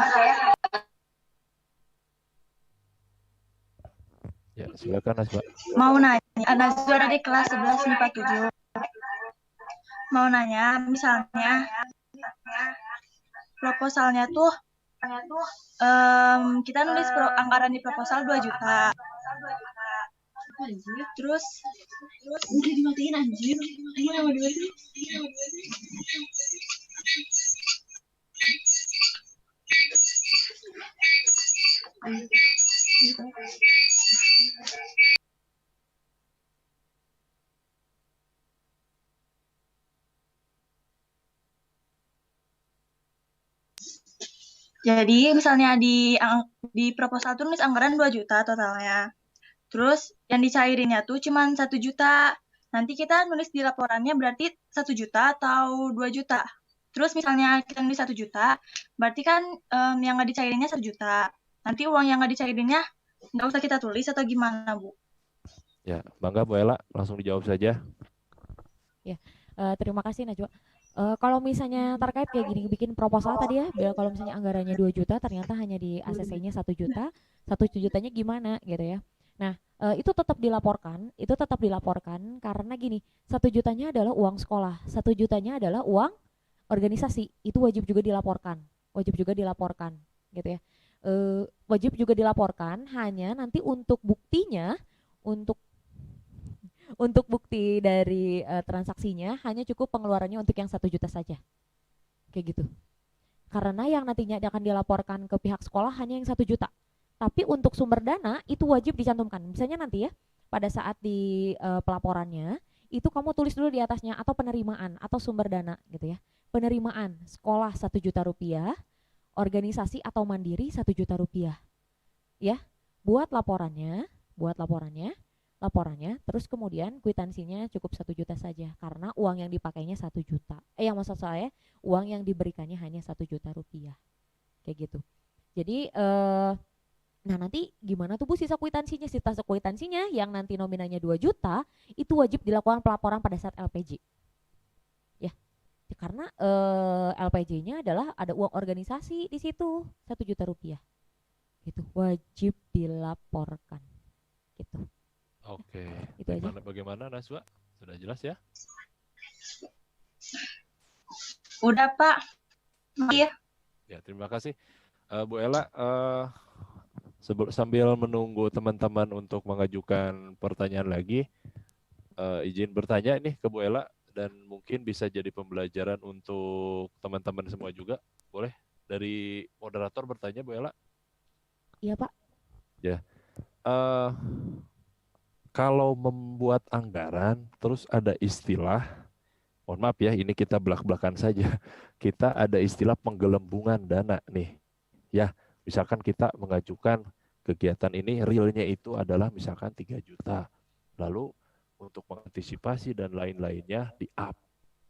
Ya, silakan Najwa. Mau nanya, Najwa dari kelas 11 MIPA 7. Mau nanya, misalnya proposalnya tuh kita nulis anggaran di proposal 2 juta. Terus udah dimatiin anjir. Jadi misalnya di proposal tuh nulis anggaran 2 juta totalnya. Terus yang dicairinnya tuh cuma 1 juta. Nanti kita nulis di laporannya berarti 1 juta atau 2 juta. Terus misalnya kita nulis 1 juta, berarti kan yang nggak dicairinnya 1 juta. Nanti uang yang nggak dicairinnya nggak usah kita tulis atau gimana, Bu? Ya, bangga Bu Ella, langsung dijawab saja. Ya, terima kasih Najwa. Kalau misalnya terkait kayak gini bikin proposal tadi ya, bila kalau misalnya anggarannya 2 juta ternyata hanya di ACC-nya 1 juta, 1 jutanya gimana gitu ya. Nah, itu tetap dilaporkan karena gini, 1 jutanya adalah uang sekolah, 1 jutanya adalah uang organisasi, itu wajib juga dilaporkan gitu ya. Wajib juga dilaporkan, hanya nanti untuk buktinya, untuk bukti dari transaksinya hanya cukup pengeluarannya untuk yang 1 juta saja, kayak gitu. Karena yang nantinya akan dilaporkan ke pihak sekolah hanya yang 1 juta. Tapi untuk sumber dana itu wajib dicantumkan. Misalnya nanti ya pada saat di pelaporannya itu kamu tulis dulu di atasnya atau penerimaan atau sumber dana gitu ya. Penerimaan sekolah 1 juta rupiah, organisasi atau mandiri 1 juta rupiah. Ya, buat laporannya, terus kemudian kwitansinya cukup 1 juta saja karena uang yang dipakainya 1 juta. Yang maksud saya uang yang diberikannya hanya 1 juta rupiah. Kayak gitu. Jadi nah nanti gimana tuh Bu sisa kwitansinya yang nanti nominalnya 2 juta itu wajib dilakukan pelaporan pada saat LPJ. Ya. Karena LPJ-nya adalah ada uang organisasi di situ 1 juta rupiah. Gitu. Wajib dilaporkan. Gitu. Oke. Itu aja. Bagaimana Najwa? Sudah jelas ya? Udah Pak. Iya. Ya, terima kasih. Bu Ella, sambil menunggu teman-teman untuk mengajukan pertanyaan lagi, izin bertanya nih ke Bu Ella dan mungkin bisa jadi pembelajaran untuk teman-teman semua juga. Boleh dari moderator bertanya Bu Ella? Iya Pak. Ya. kalau membuat anggaran, terus ada istilah, mohon maaf ya, ini kita belak-belakan saja. Kita ada istilah penggelembungan dana nih. Ya, misalkan kita mengajukan kegiatan ini, realnya itu adalah misalkan 3 juta. Lalu untuk mengantisipasi dan lain-lainnya di-up.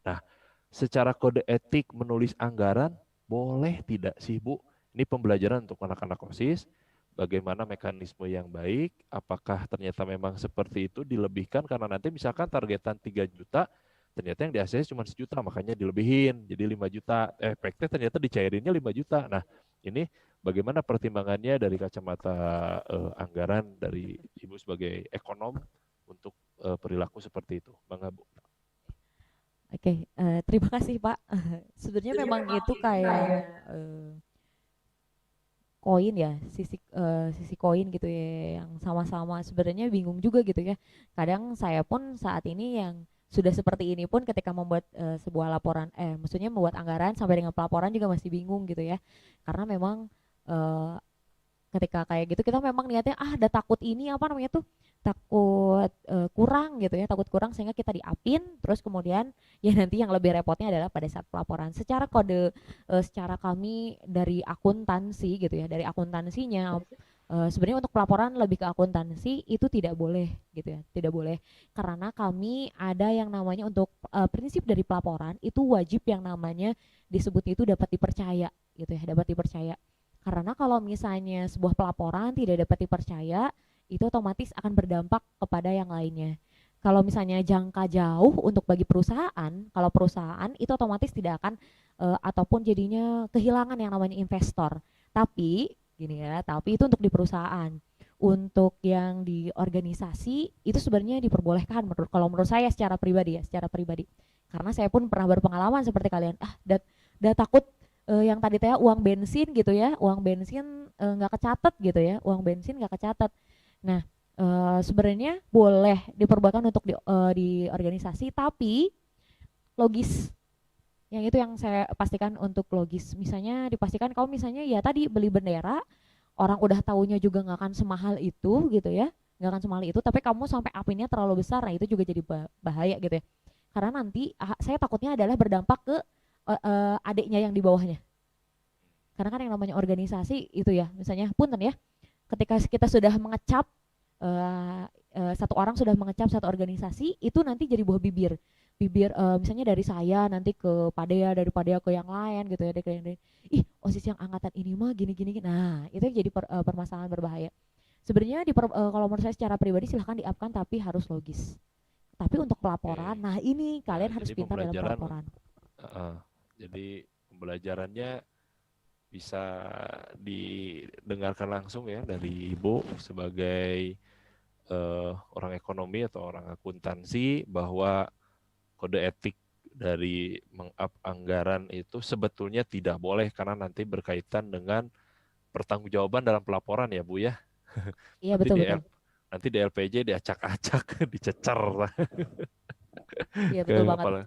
Nah, secara kode etik menulis anggaran, boleh tidak sih Bu? Ini pembelajaran untuk anak-anak OSIS. Bagaimana mekanisme yang baik, apakah ternyata memang seperti itu dilebihkan karena nanti misalkan targetan 3 juta, ternyata yang di ACC cuma 1 juta, makanya dilebihin jadi 5 juta, efeknya ternyata dicairinnya 5 juta. Nah, ini bagaimana pertimbangannya dari kacamata anggaran dari Ibu sebagai ekonom untuk perilaku seperti itu, Bang Abu? Oke, terima kasih Pak. Sebenarnya memang itu kayak koin ya, sisi koin gitu ya, yang sama-sama sebenarnya bingung juga gitu ya. Kadang saya pun saat ini yang sudah seperti ini pun ketika membuat sebuah laporan, maksudnya membuat anggaran sampai dengan pelaporan juga masih bingung gitu ya. Karena memang ketika kayak gitu kita memang niatnya ada takut ini apa namanya tuh, takut kurang gitu ya, takut kurang sehingga kita diapin, terus kemudian ya nanti yang lebih repotnya adalah pada saat pelaporan. Secara kode, secara kami dari akuntansi gitu ya, dari akuntansinya sebenarnya untuk pelaporan lebih ke akuntansi itu tidak boleh gitu ya, tidak boleh karena kami ada yang namanya untuk prinsip dari pelaporan itu wajib yang namanya disebut itu dapat dipercaya gitu ya, dapat dipercaya. Karena kalau misalnya sebuah pelaporan tidak dapat dipercaya, itu otomatis akan berdampak kepada yang lainnya. Kalau misalnya jangka jauh untuk bagi perusahaan, kalau perusahaan itu otomatis tidak akan ataupun jadinya kehilangan yang namanya investor. Tapi gini ya, tapi itu untuk di perusahaan. Untuk yang di organisasi itu sebenarnya diperbolehkan kalau menurut saya secara pribadi ya, secara pribadi. Karena saya pun pernah berpengalaman seperti kalian. Udah takut yang tadi teh uang bensin gitu ya, uang bensin nggak kecatat gitu ya, uang bensin nggak kecatat. Nah, sebenarnya boleh diperbolehkan untuk di organisasi, tapi logis. Yang itu yang saya pastikan untuk logis. Misalnya dipastikan kalau misalnya ya tadi beli bendera, orang udah taunya juga nggak akan semahal itu gitu ya, nggak akan semahal itu, tapi kamu sampai apinnya terlalu besar, nah itu juga jadi bahaya gitu ya. Karena nanti saya takutnya adalah berdampak ke adiknya yang di bawahnya. Karena kan yang namanya organisasi itu ya, misalnya punten ya, ketika kita sudah mengecap satu orang sudah mengecap satu organisasi, itu nanti jadi buah bibir misalnya dari saya nanti ke Padea, dari Padea ke yang lain gitu ya, ih OSIS yang angkatan ini mah gini. Nah itu jadi permasalahan berbahaya. Sebenarnya kalau menurut saya secara pribadi silahkan di-up-kan tapi harus logis. Tapi untuk pelaporan, nah ini kalian harus pintar dalam pelaporan. Jadi pembelajarannya bisa didengarkan langsung ya dari Ibu sebagai orang ekonomi atau orang akuntansi, bahwa kode etik dari meng-up anggaran itu sebetulnya tidak boleh karena nanti berkaitan dengan pertanggungjawaban dalam pelaporan ya Bu ya. Iya betul. Nanti di LPJ diacak-acak, dicecer. Iya betul banget.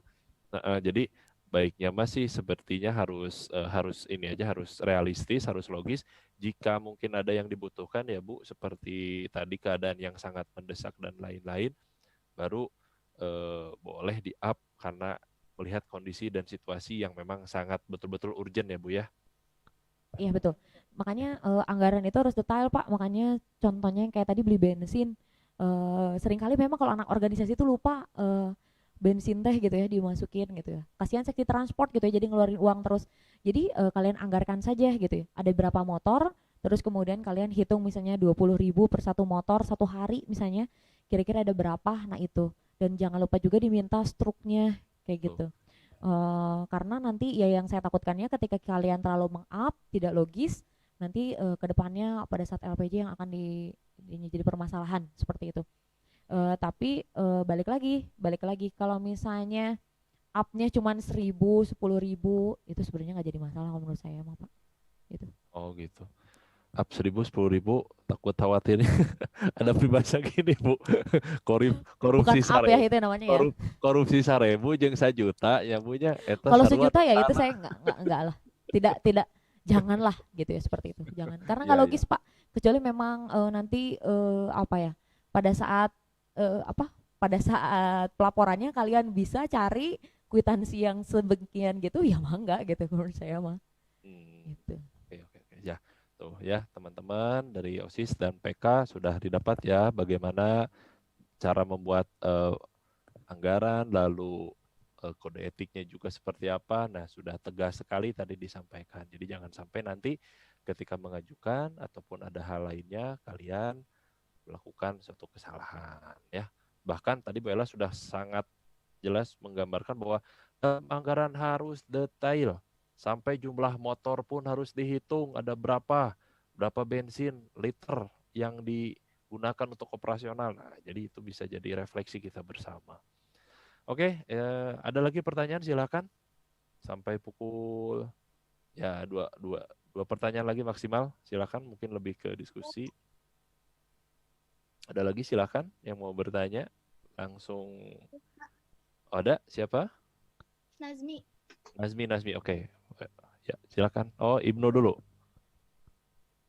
Jadi baiknya masih sepertinya harus ini aja, harus realistis, harus logis. Jika mungkin ada yang dibutuhkan ya Bu, seperti tadi keadaan yang sangat mendesak dan lain-lain, baru boleh di-up karena melihat kondisi dan situasi yang memang sangat betul-betul urgent ya Bu ya. Iya betul. Makanya anggaran itu harus detail Pak. Makanya contohnya yang kayak tadi beli bensin, seringkali memang kalau anak organisasi itu lupa bensin teh gitu ya dimasukin gitu ya. Kasihan seksi transport gitu ya, jadi ngeluarin uang terus. Jadi kalian anggarkan saja gitu ya. Ada berapa motor, terus kemudian kalian hitung misalnya 20.000 per satu motor satu hari misalnya, kira-kira ada berapa, nah itu. Dan jangan lupa juga diminta struknya kayak gitu. Karena nanti ya yang saya takutkannya ketika kalian terlalu meng-up, tidak logis, nanti kedepannya pada saat LPJ yang akan jadi permasalahan seperti itu. Tapi balik lagi kalau misalnya up-nya cuma 1.000, 10.000 itu sebenarnya nggak jadi masalah kalau menurut saya mah Pak. Gitu. Oh gitu. Up 1.000, 10.000 takut khawatir ada peribahasa gini Bu, korupsi bukan up ya itu namanya ya. Korupsi 1.000 jeung 1 juta ya bunya. Kalau 1 juta ya itu saya enggak lah. Tidak janganlah gitu ya, seperti itu. Jangan. Karena nggak logis Pak. Kecuali memang nanti apa ya? Pada saat pada saat pelaporannya kalian bisa cari kwitansi yang sebagian gitu, ya mangga gitu menurut saya mah. Gitu. Oke. Ya, tuh ya teman-teman dari OSIS dan PK sudah didapat ya bagaimana cara membuat anggaran, lalu kode etiknya juga seperti apa. Nah, sudah tegas sekali tadi disampaikan. Jadi jangan sampai nanti ketika mengajukan ataupun ada hal lainnya kalian melakukan suatu kesalahan ya. Bahkan tadi Bu Ella sudah sangat jelas menggambarkan bahwa anggaran harus detail. Sampai jumlah motor pun harus dihitung, ada berapa bensin liter yang digunakan untuk operasional. Nah, jadi itu bisa jadi refleksi kita bersama. Oke, ada lagi pertanyaan silakan. Sampai pukul ya dua pertanyaan lagi maksimal. Silakan, mungkin lebih ke diskusi. Ada lagi silakan yang mau bertanya langsung. Oh, ada siapa? Nazmi. Nazmi, oke. Ya, silakan. Oh, Ibnu dulu.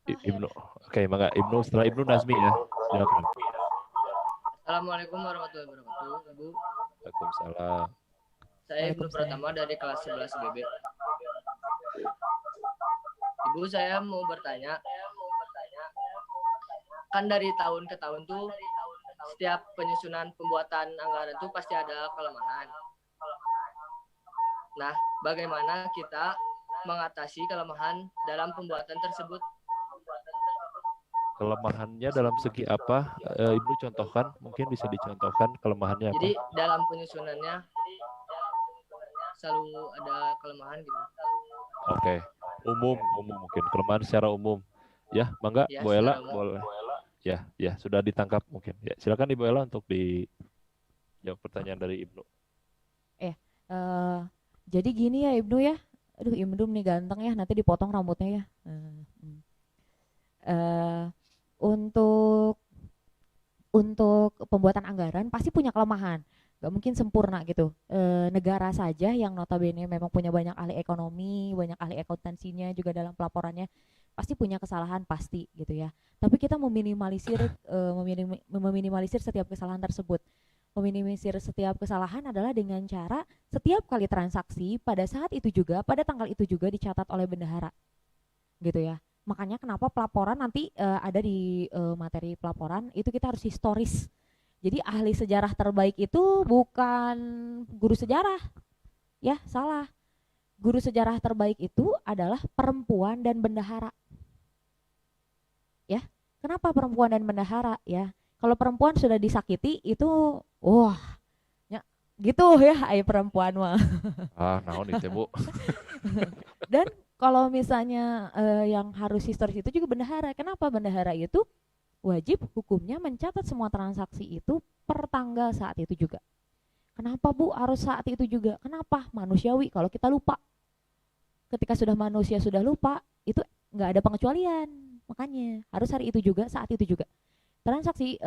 Ibnu. Oke, mangga Ibnu, setelah Ibnu Nazmi ya. Silakan. Assalamualaikum warahmatullahi wabarakatuh, Ibu. Waalaikumsalam. Saya Ibnu Pratama dari kelas 11 GB. Ibu, saya mau bertanya. Kan dari tahun ke tahun tuh setiap penyusunan pembuatan anggaran tuh pasti ada kelemahan. Nah, bagaimana kita mengatasi kelemahan dalam pembuatan tersebut? Kelemahannya dalam segi apa? Ibu contohkan, mungkin bisa dicontohkan kelemahannya apa? Jadi dalam penyusunannya selalu ada kelemahan gitu. Oke, umum mungkin kelemahan secara umum. Ya, mangga Ya, Bu Ella secara umum. boleh. Ya, sudah ditangkap mungkin. Ya, silakan Ibu Ella untuk dijawab pertanyaan dari Ibnu. Jadi gini ya Ibnu ya. Aduh, Ibnu nih ganteng ya, nanti dipotong rambutnya ya. Untuk pembuatan anggaran pasti punya kelemahan, gak mungkin sempurna gitu. Negara saja yang notabene memang punya banyak ahli ekonomi, banyak ahli akuntansinya juga dalam pelaporannya, pasti punya kesalahan pasti gitu ya. Tapi kita meminimalisir setiap kesalahan tersebut. Meminimalisir setiap kesalahan adalah dengan cara setiap kali transaksi pada saat itu juga, pada tanggal itu juga dicatat oleh bendahara gitu ya. Makanya kenapa pelaporan nanti ada di materi pelaporan itu kita harus historis. Jadi ahli sejarah terbaik itu bukan guru sejarah, ya salah. Guru sejarah terbaik itu adalah perempuan dan bendahara. Ya, kenapa perempuan dan bendahara ya? Kalau perempuan sudah disakiti itu, wah, ya, gitu ya, perempuan mah. Naon itu Bu. Dan kalau misalnya yang harus historis itu juga bendahara. Kenapa bendahara itu wajib hukumnya mencatat semua transaksi itu per tanggal saat itu juga. Kenapa Bu harus saat itu juga? Kenapa? Manusiawi kalau kita lupa. Ketika sudah manusia sudah lupa, itu nggak ada pengecualian. Makanya harus hari itu juga, saat itu juga. Transaksi,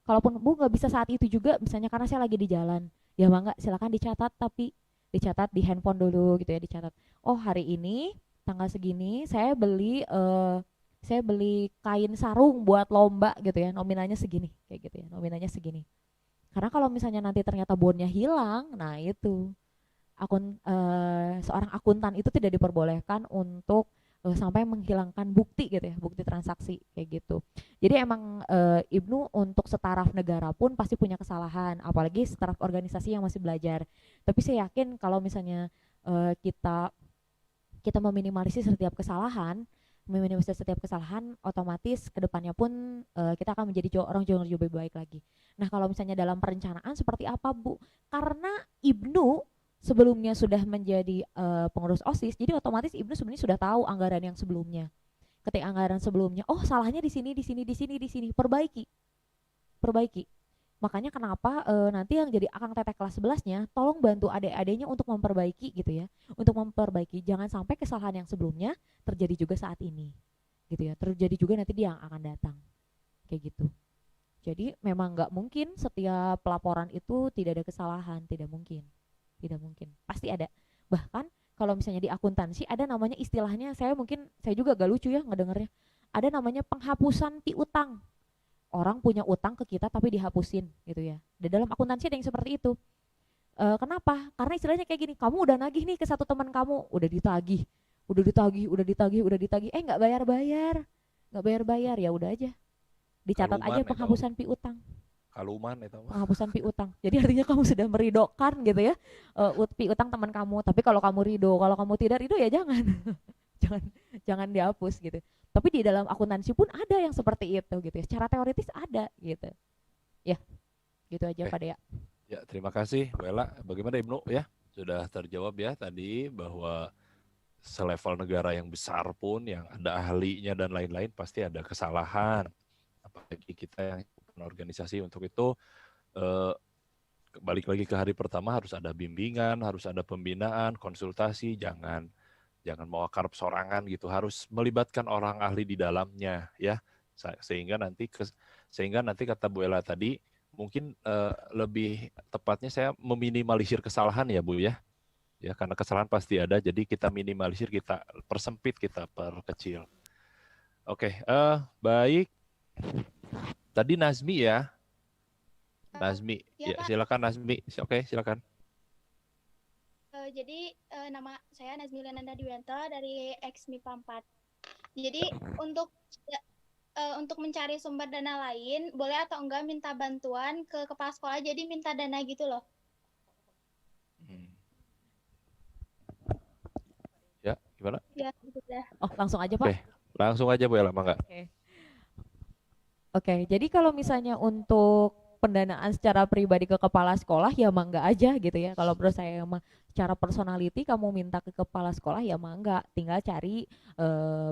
kalaupun Bu nggak bisa saat itu juga, misalnya karena saya lagi di jalan, ya mangga silakan dicatat, tapi dicatat di handphone dulu gitu ya, dicatat. Oh hari ini tanggal segini saya beli kain sarung buat lomba gitu ya, nominalnya segini kayak gitu ya, nominalnya segini. Karena kalau misalnya nanti ternyata bonnya hilang, nah itu seorang akuntan itu tidak diperbolehkan untuk sampai menghilangkan bukti gitu ya, bukti transaksi kayak gitu. Jadi emang Ibnu untuk setaraf negara pun pasti punya kesalahan, apalagi setaraf organisasi yang masih belajar. Tapi saya yakin kalau misalnya kita meminimalisir setiap kesalahan, otomatis kedepannya pun kita akan menjadi orang jauh lebih baik lagi. Nah kalau misalnya dalam perencanaan seperti apa Bu? Karena Ibnu sebelumnya sudah menjadi pengurus OSIS, jadi otomatis Ibnu sebenarnya sudah tahu anggaran yang sebelumnya. Ketika anggaran sebelumnya, oh salahnya di sini, perbaiki. Makanya kenapa nanti yang jadi akang teteh kelas 11-nya, tolong bantu adik-adiknya untuk memperbaiki gitu ya. Untuk memperbaiki, jangan sampai kesalahan yang sebelumnya terjadi juga saat ini. Gitu ya, terjadi juga nanti dia yang akan datang. Kayak gitu. Jadi memang nggak mungkin setiap pelaporan itu tidak ada kesalahan, tidak mungkin, pasti ada. Bahkan kalau misalnya di akuntansi ada namanya istilahnya, saya juga gak lucu ya ngedengernya, ada namanya penghapusan piutang. orang punya utang ke kita tapi dihapusin gitu ya. Di dalam akuntansi ada yang seperti itu. Kenapa? Karena istilahnya kayak gini, kamu udah nagih nih ke satu teman kamu, udah ditagih, nggak bayar, ya udah aja, dicatat Kaluman aja itu. penghapusan piutang. Kaluman itu mah. Penghapusan piutang. Jadi artinya kamu sudah meridokan gitu ya, piutang teman kamu. Tapi kalau kamu ridho, kalau kamu tidak ridho ya jangan, jangan dihapus gitu. Tapi di dalam akuntansi pun ada yang seperti itu gitu ya. Secara teoritis ada gitu. Ya, gitu aja Pak Dea. Ya, terima kasih Bu Ella. Bagaimana Ibnu ya? Sudah terjawab ya tadi bahwa selevel negara yang besar pun yang ada ahlinya dan lain-lain pasti ada kesalahan. Apalagi kita yang organisasi untuk itu balik lagi ke hari pertama harus ada bimbingan, harus ada pembinaan, konsultasi, jangan mau akarep sorangan gitu, harus melibatkan orang ahli di dalamnya ya. Sehingga nanti kata Bu Ella tadi mungkin lebih tepatnya saya meminimalisir kesalahan ya Bu ya. Ya, karena kesalahan pasti ada, jadi kita minimalisir, kita persempit, kita perkecil. Oke, baik. Tadi Nazmi ya. Nazmi, ya silakan Nazmi. Oke, silakan. Jadi nama saya Nazmi Lenanda Diwianto dari XMIPA 4. Jadi untuk mencari sumber dana lain, boleh atau enggak minta bantuan ke kepala sekolah, jadi minta dana gitu loh. Ya, gimana? Ya, gitu dah. Oh, langsung aja Pak. Oke, langsung aja Bu Ella, Mangga. Oke, jadi kalau misalnya untuk pendanaan secara pribadi ke kepala sekolah ya mangga aja gitu ya. Kalau menurut saya mah secara personality kamu minta ke kepala sekolah ya mangga, tinggal cari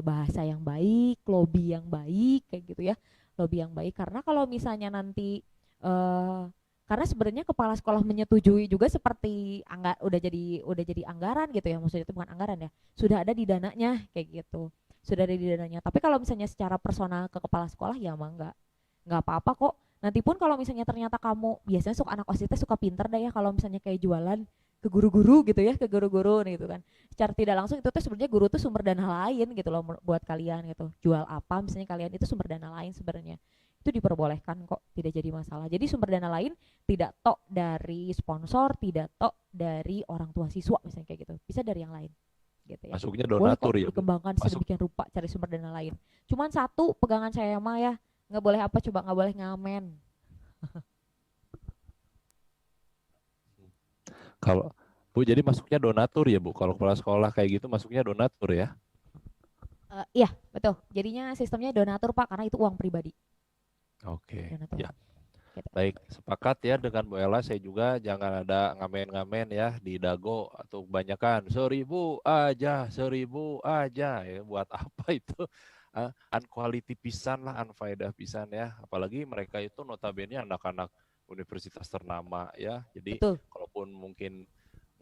bahasa yang baik, lobby yang baik kayak gitu ya. Lobby yang baik, karena kalau misalnya nanti karena sebenarnya kepala sekolah menyetujui juga seperti udah jadi anggaran gitu ya, maksudnya itu bukan anggaran ya, sudah ada di dananya kayak gitu, sudah ada di dananya. Tapi kalau misalnya secara personal ke kepala sekolah ya mangga, nggak apa-apa kok. Nanti pun kalau misalnya ternyata kamu biasanya anak OSIS suka pinter deh ya kalau misalnya kayak jualan ke guru-guru gitu ya, ke guru-guru gitu kan. Secara tidak langsung itu tuh sebenarnya guru tuh sumber dana lain gitu loh buat kalian gitu. Jual apa misalnya kalian itu sumber dana lain sebenarnya. Itu diperbolehkan kok, tidak jadi masalah. Jadi sumber dana lain tidak tok dari sponsor, tidak tok dari orang tua siswa misalnya kayak gitu. Bisa dari yang lain. Gitu ya. Masuknya donatur ya. Dikembangkan sedemikian rupa cari sumber dana lain. Cuman satu pegangan saya mah ya, nggak boleh apa coba, nggak boleh ngamen. Kalau Bu jadi masuknya donatur ya Bu, kalau kepala sekolah kayak gitu masuknya donatur ya? Iya betul, jadinya sistemnya donatur Pak, karena itu uang pribadi. Oke, donatur. ya. Baik, sepakat ya dengan Bu Ella, saya juga jangan ada ngamen-ngamen ya di dago atau kebanyakan 1.000 aja ya, buat apa itu? Unquality pisan lah, unfaedah pisan ya, apalagi mereka itu notabene anak-anak universitas ternama ya, jadi kalaupun mungkin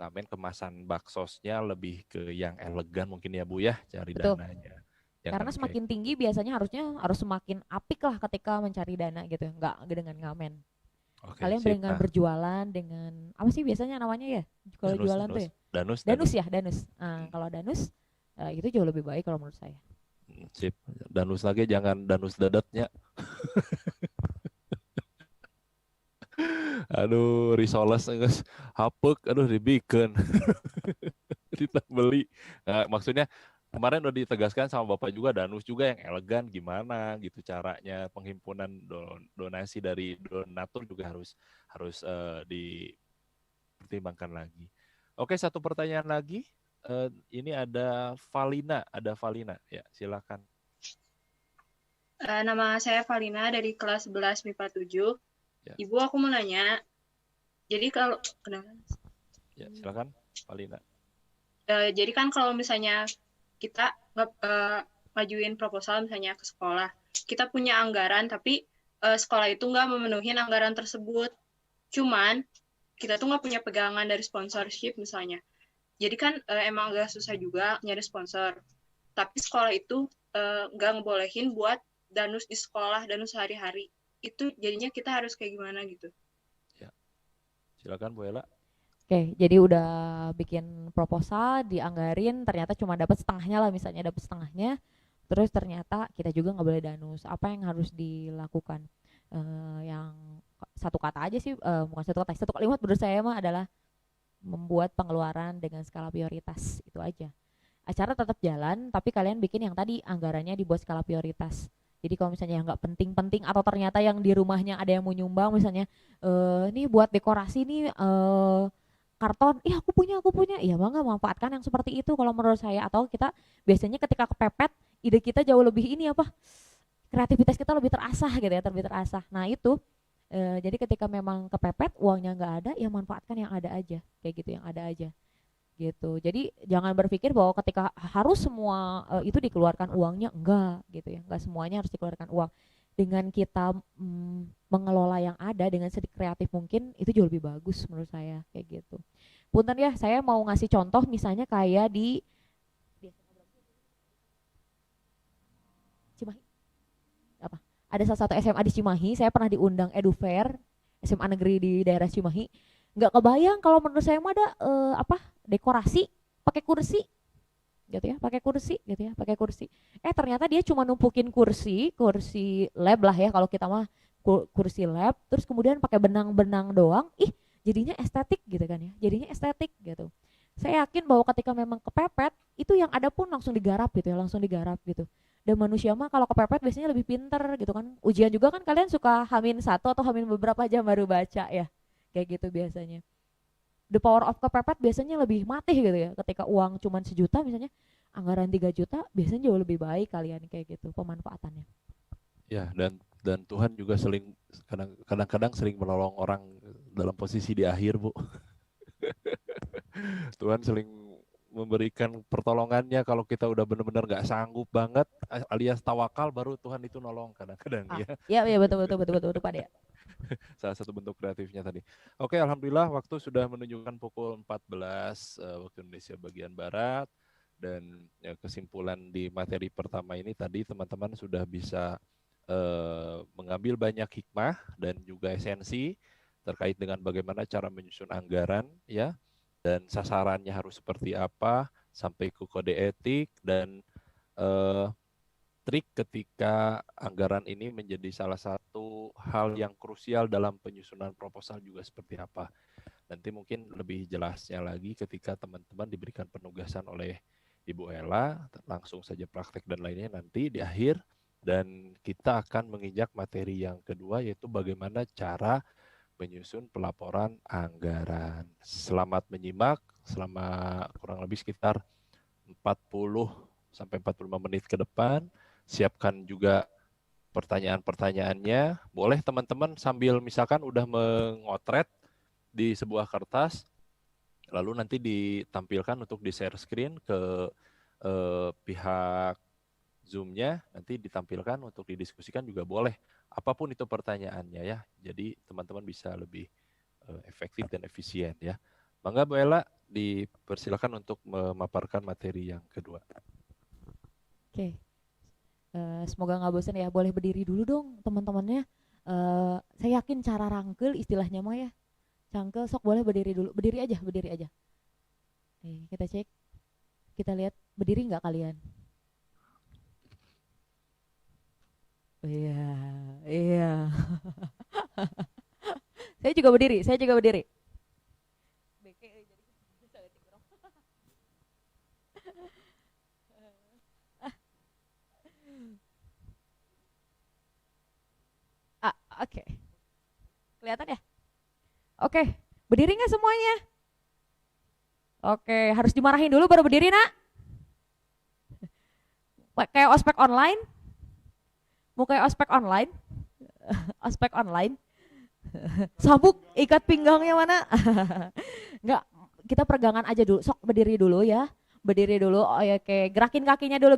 ngamen kemasan baksosnya lebih ke yang elegan mungkin ya Bu ya, cari dananya. Karena semakin tinggi biasanya harus semakin apik lah ketika mencari dana gitu, nggak dengan ngamen. Kalian dengan berjualan dengan apa sih biasanya namanya ya kalau jualan tuh ya? Danus ya, danus. Kalau danus itu jauh lebih baik kalau menurut saya. Sip, danus lagi jangan danus dadatnya. Aduh, risoles geus hapek, aduh dibikin. Kita beli. Nah, maksudnya kemarin udah ditegaskan sama Bapak juga, danus juga yang elegan gimana gitu caranya, penghimpunan donasi dari donatur juga harus dipertimbangkan lagi. Oke, satu pertanyaan lagi. Ini ada Valina ya, silakan. Nama saya Valina dari kelas 11 MIPA 7. Ya. Ibu, aku mau nanya. Jadi kalau ya, silakan Valina. Jadi kan kalau misalnya kita ngajuin proposal misalnya ke sekolah, kita punya anggaran tapi sekolah itu nggak memenuhi anggaran tersebut. Cuman kita tuh nggak punya pegangan dari sponsorship misalnya. Jadi kan emang agak susah juga nyari sponsor. Tapi sekolah itu nggak ngebolehin buat danus di sekolah, danus sehari-hari. Itu jadinya kita harus kayak gimana gitu. Ya. Silakan Bu Ella. Oke, jadi udah bikin proposal, dianggarin, ternyata cuma dapat setengahnya lah, misalnya dapat setengahnya, terus ternyata kita juga nggak boleh danus. Apa yang harus dilakukan? Yang satu kata aja sih, bukan satu kata, satu kalimat menurut saya mah adalah membuat pengeluaran dengan skala prioritas, itu aja. Acara tetap jalan, tapi kalian bikin yang tadi anggarannya dibuat skala prioritas. Jadi kalau misalnya yang nggak penting-penting atau ternyata yang di rumahnya ada yang mau nyumbang, misalnya nih buat dekorasi nih karton, aku punya, ya bangga manfaatkan yang seperti itu kalau menurut saya. Atau kita biasanya ketika kepepet, ide kita jauh lebih ini kreativitas kita lebih terasah gitu ya, lebih terasah. Nah itu jadi ketika memang kepepet uangnya nggak ada, ya manfaatkan yang ada aja, kayak gitu, yang ada aja gitu. Jadi jangan berpikir bahwa ketika harus semua itu dikeluarkan uangnya, enggak gitu ya, enggak semuanya harus dikeluarkan uang. Dengan kita mengelola yang ada dengan sedikit kreatif mungkin, itu jauh lebih bagus menurut saya, kayak gitu. Punten ya, saya mau ngasih contoh misalnya kayak di Cimahi, apa? Ada salah satu SMA di Cimahi, saya pernah diundang EduFair, SMA negeri di daerah Cimahi. Nggak kebayang kalau menurut saya mah ada dekorasi pakai kursi gitu ya, pakai kursi. Ternyata dia cuma numpukin kursi lab lah ya, kalau kita mah kursi lab, terus kemudian pakai benang-benang doang, jadinya estetik gitu kan ya, gitu. Saya yakin bahwa ketika memang kepepet, itu yang ada pun langsung digarap gitu. Dan manusia mah kalau kepepet biasanya lebih pinter gitu kan. Ujian juga kan kalian suka H-1 atau H- beberapa jam baru baca ya, kayak gitu biasanya. The power of kepepet biasanya lebih mati gitu ya. Ketika uang cuma 1 juta misalnya, anggaran 3 juta biasanya jauh lebih baik kalian, kayak gitu pemanfaatannya. Ya, dan Tuhan juga kadang-kadang sering menolong orang dalam posisi di akhir, Bu. Tuhan sering memberikan pertolongannya kalau kita udah benar-benar nggak sanggup banget, alias tawakal, baru Tuhan itu nolong kadang-kadang ya. Iya betul Pak Dea. Salah satu bentuk kreatifnya tadi. Oke, alhamdulillah waktu sudah menunjukkan pukul 14 waktu Indonesia bagian barat, dan ya, kesimpulan di materi pertama ini tadi teman-teman sudah bisa mengambil banyak hikmah dan juga esensi terkait dengan bagaimana cara menyusun anggaran ya, dan sasarannya harus seperti apa, sampai ke kode etik dan trik ketika anggaran ini menjadi salah satu hal yang krusial dalam penyusunan proposal juga seperti apa. Nanti mungkin lebih jelasnya lagi ketika teman-teman diberikan penugasan oleh Ibu Ella, langsung saja praktek dan lainnya nanti di akhir, dan kita akan menginjak materi yang kedua, yaitu bagaimana cara menyusun pelaporan anggaran. Selamat menyimak selama kurang lebih sekitar 40 sampai 45 menit ke depan. Siapkan juga pertanyaan-pertanyaannya. Boleh teman-teman sambil misalkan udah mengotret di sebuah kertas, lalu nanti ditampilkan untuk di-share screen ke pihak Zoom-nya, nanti ditampilkan untuk didiskusikan juga boleh. Apapun itu pertanyaannya ya. Jadi teman-teman bisa lebih efektif dan efisien ya. Bangga Bu Ella, dipersilakan untuk memaparkan materi yang kedua. Oke. Semoga nggak bosan ya. Boleh berdiri dulu dong teman-temannya. Saya yakin cara rangkel istilahnya mah ya. Cangkel, sok boleh berdiri dulu. Berdiri aja. Nih, kita cek. Kita lihat berdiri nggak kalian? Iya. Saya juga berdiri. Oke. Kelihatan ya? Oke, berdiri nggak semuanya? Oke, harus dimarahin dulu baru berdiri, Nak. Kayak ospek online? Mau kayak ospek online? Ospek online? Sabuk, ikat pinggangnya mana? Enggak, kita pegangan aja dulu. Sok berdiri dulu ya. Berdiri dulu, oke, gerakin kakinya dulu,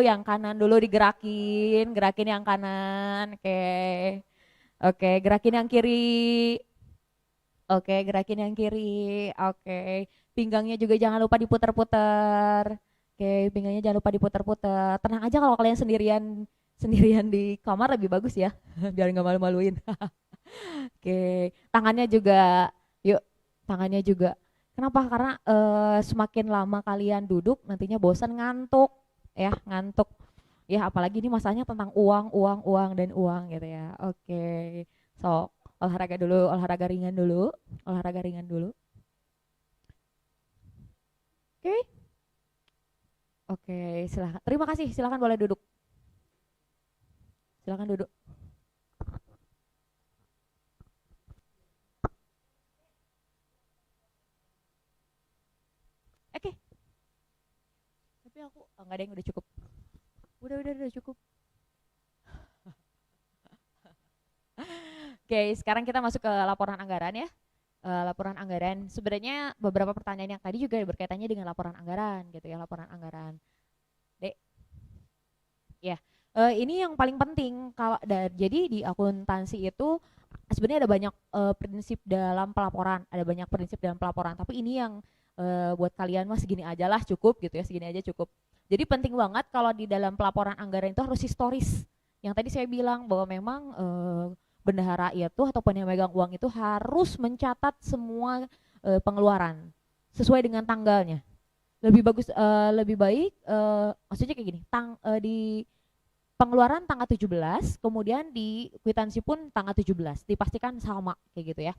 yang kanan dulu digerakin, yang kanan, oke, gerakin yang kiri, oke, pinggangnya juga jangan lupa diputar-putar, pinggangnya jangan lupa diputar-putar. Tenang aja kalau kalian sendirian di kamar lebih bagus ya, biar nggak malu-maluin. Oke, tangannya juga. Kenapa? Karena semakin lama kalian duduk nantinya bosan, ngantuk. Ya apalagi ini masanya tentang uang dan uang gitu ya. Oke. So, olahraga dulu, olahraga ringan dulu. Oke. Oke, silakan. Terima kasih, silakan boleh duduk. Silakan duduk. Oke. Tapi aku nggak ada yang udah cukup. Udah cukup. Oke, sekarang kita masuk ke laporan anggaran ya. Laporan anggaran, sebenarnya beberapa pertanyaan yang tadi juga berkaitannya dengan laporan anggaran gitu ya, laporan anggaran. Dek. Ya, ini yang paling penting kalau jadi di akuntansi itu sebenarnya ada banyak prinsip dalam pelaporan, tapi ini yang buat kalian mah segini aja lah cukup gitu ya, segini aja cukup. Jadi penting banget kalau di dalam pelaporan anggaran itu harus historis. Yang tadi saya bilang bahwa memang bendahara itu ataupun yang megang uang itu harus mencatat semua pengeluaran sesuai dengan tanggalnya. Lebih bagus, lebih baik, maksudnya kayak gini, di pengeluaran tanggal 17, kemudian di kwitansi pun tanggal 17, dipastikan sama kayak gitu ya.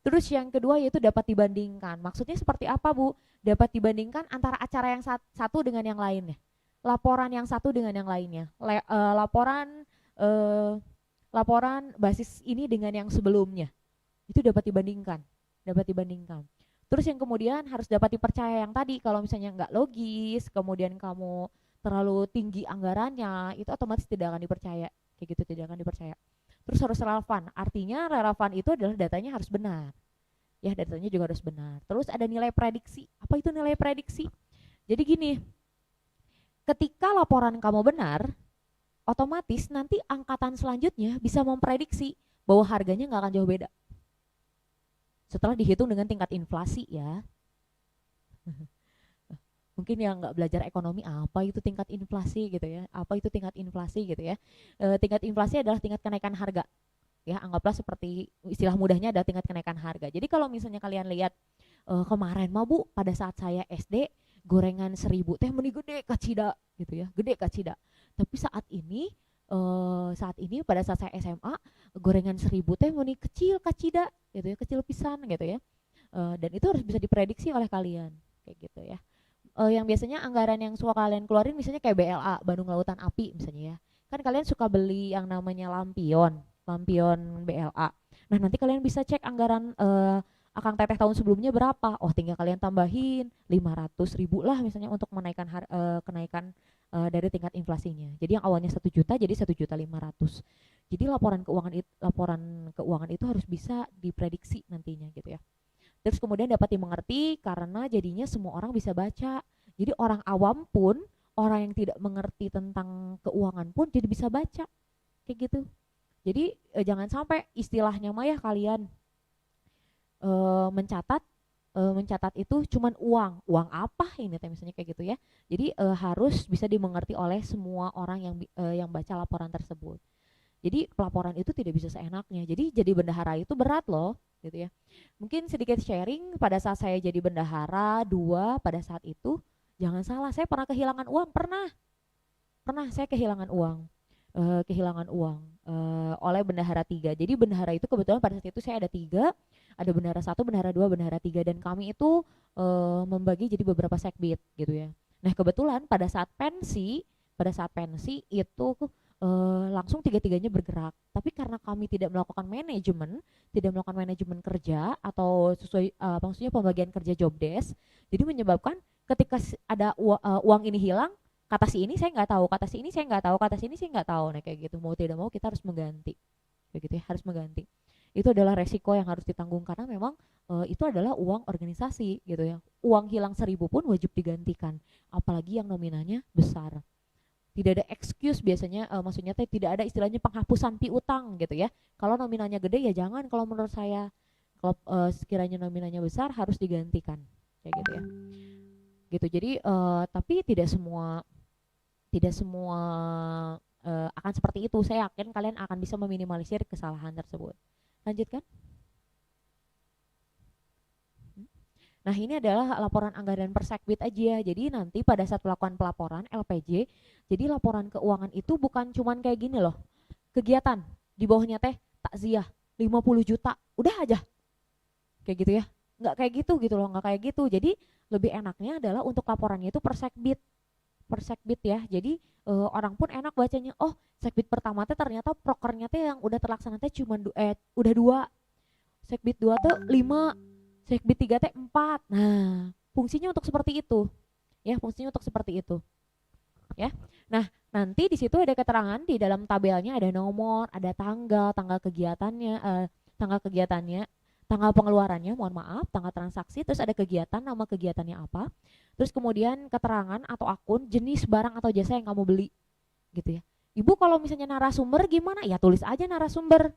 Terus yang kedua yaitu dapat dibandingkan. Maksudnya seperti apa Bu? Dapat dibandingkan antara acara yang satu dengan yang lainnya. Laporan yang satu dengan yang lainnya. Laporan basis ini dengan yang sebelumnya. Itu dapat dibandingkan. Terus yang kemudian harus dapat dipercaya yang tadi, kalau misalnya nggak logis, kemudian kamu terlalu tinggi anggarannya, itu otomatis tidak akan dipercaya. Kayak gitu, tidak akan dipercaya. Terus harus relevan, artinya relevan itu adalah datanya harus benar. Ya, datanya juga harus benar. Terus ada nilai prediksi. Apa itu nilai prediksi? Jadi gini, ketika laporan kamu benar, otomatis nanti angkatan selanjutnya bisa memprediksi bahwa harganya nggak akan jauh beda. Setelah dihitung dengan tingkat inflasi ya. Mungkin yang nggak belajar ekonomi, apa itu tingkat inflasi gitu ya, tingkat inflasi adalah tingkat kenaikan harga ya, anggaplah seperti istilah mudahnya ada tingkat kenaikan harga. Jadi kalau misalnya kalian lihat kemarin mah Bu, pada saat saya SD gorengan 1.000 teh meni gede kacida gitu ya, tapi saat ini pada saat saya SMA gorengan 1.000 teh meni kecil kacida gitu ya, kecil pisan gitu ya. Dan itu harus bisa diprediksi oleh kalian kayak gitu ya. Yang biasanya anggaran yang suka kalian keluarin misalnya kayak BLA, Bandung Lautan Api misalnya ya. Kan kalian suka beli yang namanya lampion BLA. Nah, nanti kalian bisa cek anggaran Akang Teteh tahun sebelumnya berapa. Oh, tinggal kalian tambahin 500.000 lah misalnya untuk menaikkan kenaikan dari tingkat inflasinya. Jadi yang awalnya 1 juta jadi 1.500.000. Jadi laporan keuangan itu harus bisa diprediksi nantinya gitu ya. Terus kemudian dapat dimengerti karena jadinya semua orang bisa baca. Jadi orang awam pun, orang yang tidak mengerti tentang keuangan pun jadi bisa baca. Kayak gitu. Jadi jangan sampai istilahnya mah ya kalian mencatat itu cuman uang apa ini misalnya kayak gitu ya. Jadi harus bisa dimengerti oleh semua orang yang baca laporan tersebut. Jadi pelaporan itu tidak bisa seenaknya. Jadi bendahara itu berat loh gitu ya. Mungkin sedikit sharing, pada saat saya jadi bendahara 2 pada saat itu, jangan salah, saya pernah kehilangan uang, pernah saya kehilangan uang oleh bendahara 3. Jadi bendahara itu kebetulan pada saat itu saya ada 3, ada bendahara 1, bendahara 2, bendahara 3, dan kami itu membagi jadi beberapa sekbid gitu ya. Nah kebetulan pada saat pensi itu langsung 3-tiganya bergerak. Tapi karena kami tidak melakukan manajemen kerja atau sesuai maksudnya pembagian kerja job desk, jadi menyebabkan ketika ada uang ini hilang, kata si ini saya nggak tahu, kata si ini saya nggak tahu. Nah kayak gitu, mau tidak mau kita harus mengganti, begitu ya, harus mengganti. Itu adalah resiko yang harus ditanggung karena memang itu adalah uang organisasi gitu ya. Uang hilang 1.000 pun wajib digantikan, apalagi yang nominalnya besar. Tidak ada excuse biasanya, maksudnya tidak ada istilahnya penghapusan piutang gitu ya. Kalau nominalnya gede ya jangan, kalau menurut saya. Kalau sekiranya nominalnya besar harus digantikan kayak gitu ya. Gitu. Jadi tapi tidak semua akan seperti itu. Saya yakin kalian akan bisa meminimalisir kesalahan tersebut. Lanjutkan. Nah, ini adalah laporan anggaran per sekbid aja. Jadi nanti pada saat melakukan pelaporan LPJ, jadi laporan keuangan itu bukan cuman kayak gini loh. Kegiatan di bawahnya teh takziah 50 juta, udah aja. Kayak gitu ya. Nggak kayak gitu loh, nggak kayak gitu. Jadi lebih enaknya adalah untuk laporannya itu per sekbid ya. Jadi orang pun enak bacanya, oh sekbid pertama teh ternyata prokernya teh yang udah terlaksana teh cuma udah 2. Sekbid 2 tuh 5. Sekbid 3 teh 4. Nah, fungsinya untuk seperti itu. Ya, fungsinya untuk seperti itu. Ya. Nah, nanti di situ ada keterangan di dalam tabelnya, ada nomor, ada tanggal kegiatannya, tanggal pengeluarannya, mohon maaf, tanggal transaksi, terus ada kegiatan, nama kegiatannya apa. Terus kemudian keterangan atau akun, jenis barang atau jasa yang kamu beli. Gitu ya. Ibu kalau misalnya narasumber gimana? Ya tulis aja narasumber.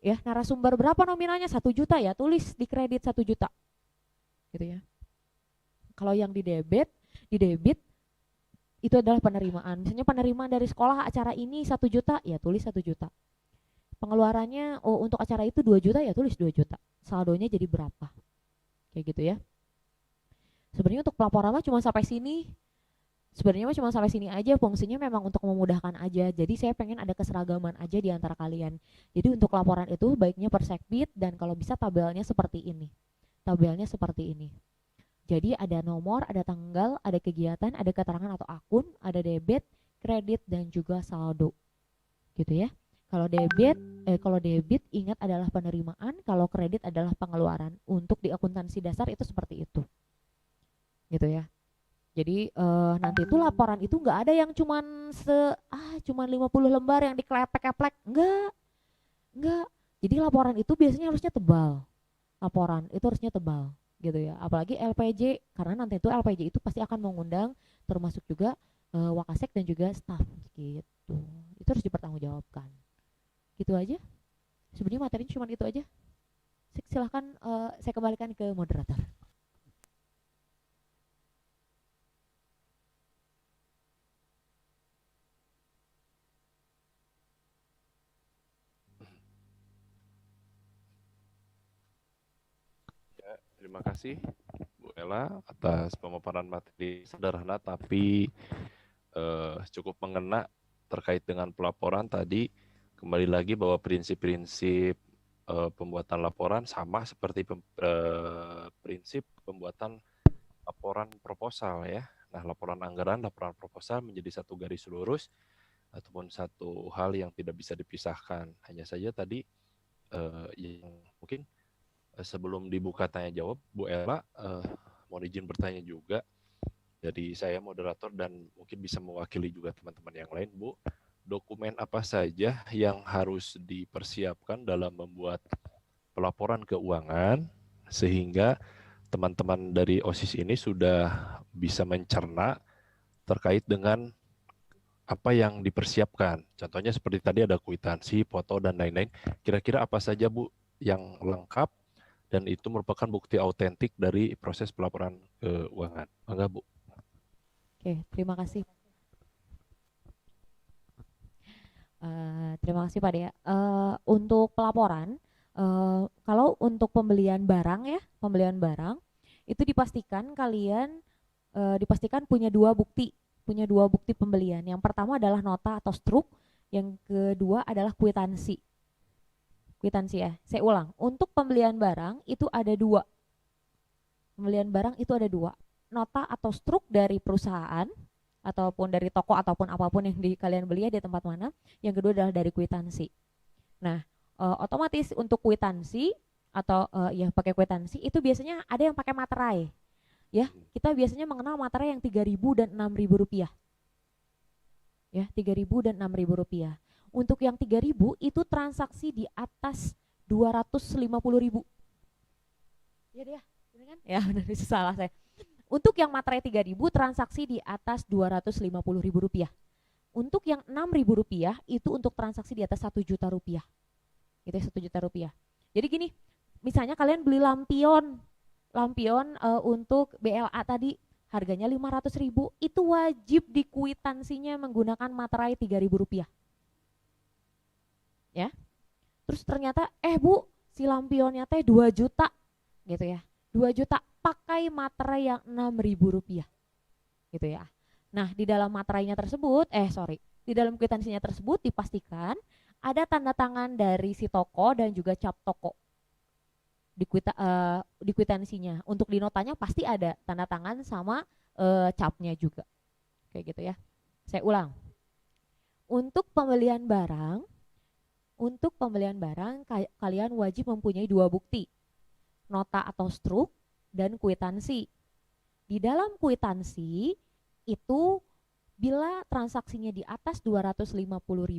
Ya, narasumber berapa nominalnya? 1 juta ya, tulis di kredit 1 juta. Gitu ya. Kalau yang di debit itu adalah penerimaan. Misalnya penerimaan dari sekolah acara ini 1 juta, ya tulis 1 juta. Pengeluarannya untuk acara itu 2 juta, ya tulis 2 juta. Saldonya jadi berapa? Kayak gitu ya. Sebenarnya untuk pelaporan mah cuma sampai sini. Aja, fungsinya memang untuk memudahkan aja. Jadi saya pengen ada keseragaman aja di antara kalian. Jadi untuk laporan itu baiknya per sekbid dan kalau bisa tabelnya seperti ini. Jadi ada nomor, ada tanggal, ada kegiatan, ada keterangan atau akun, ada debit, kredit dan juga saldo. Gitu ya. Kalau debit ingat adalah penerimaan, kalau kredit adalah pengeluaran. Untuk di akuntansi dasar itu seperti itu. Gitu ya. Jadi nanti itu laporan itu nggak ada yang cuman 50 lembar yang diklepek-keplek, enggak. Jadi laporan itu biasanya harusnya tebal. Gitu ya. Apalagi LPJ, karena nanti itu LPJ itu pasti akan mengundang termasuk juga Wakasek dan juga staf gitu. Itu harus dipertanggungjawabkan. Gitu aja. Sebenarnya materinya cuma itu aja. Silahkan saya kembalikan ke moderator. Terima kasih Bu Ella atas pemaparan materi sederhana tapi cukup mengena terkait dengan pelaporan tadi. Kembali lagi bahwa prinsip-prinsip pembuatan laporan sama seperti prinsip pembuatan laporan proposal ya. Nah, laporan anggaran, laporan proposal menjadi satu garis lurus ataupun satu hal yang tidak bisa dipisahkan. Hanya saja tadi yang mungkin sebelum dibuka tanya jawab, Bu Ella mohon izin bertanya juga. Jadi saya moderator dan mungkin bisa mewakili juga teman-teman yang lain, Bu. Dokumen apa saja yang harus dipersiapkan dalam membuat pelaporan keuangan sehingga teman-teman dari OSIS ini sudah bisa mencerna terkait dengan apa yang dipersiapkan. Contohnya seperti tadi ada kwitansi, foto, dan lain-lain. Kira-kira apa saja, Bu, yang lengkap dan itu merupakan bukti autentik dari proses pelaporan keuangan. Mangga, Bu. Oke, terima kasih. Terima kasih Pak Dea. Untuk pelaporan, kalau untuk pembelian barang itu dipastikan kalian punya dua bukti pembelian. Yang pertama adalah nota atau struk, yang kedua adalah kwitansi ya. Saya ulang, untuk pembelian barang itu ada dua. Nota atau struk dari perusahaan ataupun dari toko ataupun apapun yang kalian beli di tempat mana. Yang kedua adalah dari kwitansi. Nah, otomatis untuk kwitansi atau pakai kwitansi itu biasanya ada yang pakai materai. Ya, kita biasanya mengenal materai yang 3.000 dan 6.000 rupiah. Ya, 3.000 dan 6.000 rupiah. Untuk yang 3.000 itu transaksi di atas 250.000. Ya dia, benar kan? Ya benar, salah saya. Untuk yang materai 3.000 transaksi di atas 250.000 rupiah. Untuk yang 6.000 rupiah itu untuk transaksi di atas 1 juta rupiah. Itu 1 juta rupiah. Jadi gini, misalnya kalian beli lampion untuk BLA tadi harganya 500.000, itu wajib dikwitansinya menggunakan materai 3.000 rupiah. Ya, terus ternyata Bu, si lampionnya teh 2 juta gitu ya. 2 juta pakai materai yang Rp6.000 gitu ya. Nah, di dalam materainya tersebut, di dalam kwitansinya tersebut dipastikan ada tanda tangan dari si toko dan juga cap toko di kwitansinya. Untuk di notanya pasti ada tanda tangan sama capnya juga. Kayak gitu ya. Saya ulang. Untuk pembelian barang, kalian wajib mempunyai 2 bukti. Nota atau struk dan kwitansi. Di dalam kwitansi itu bila transaksinya di atas 250.000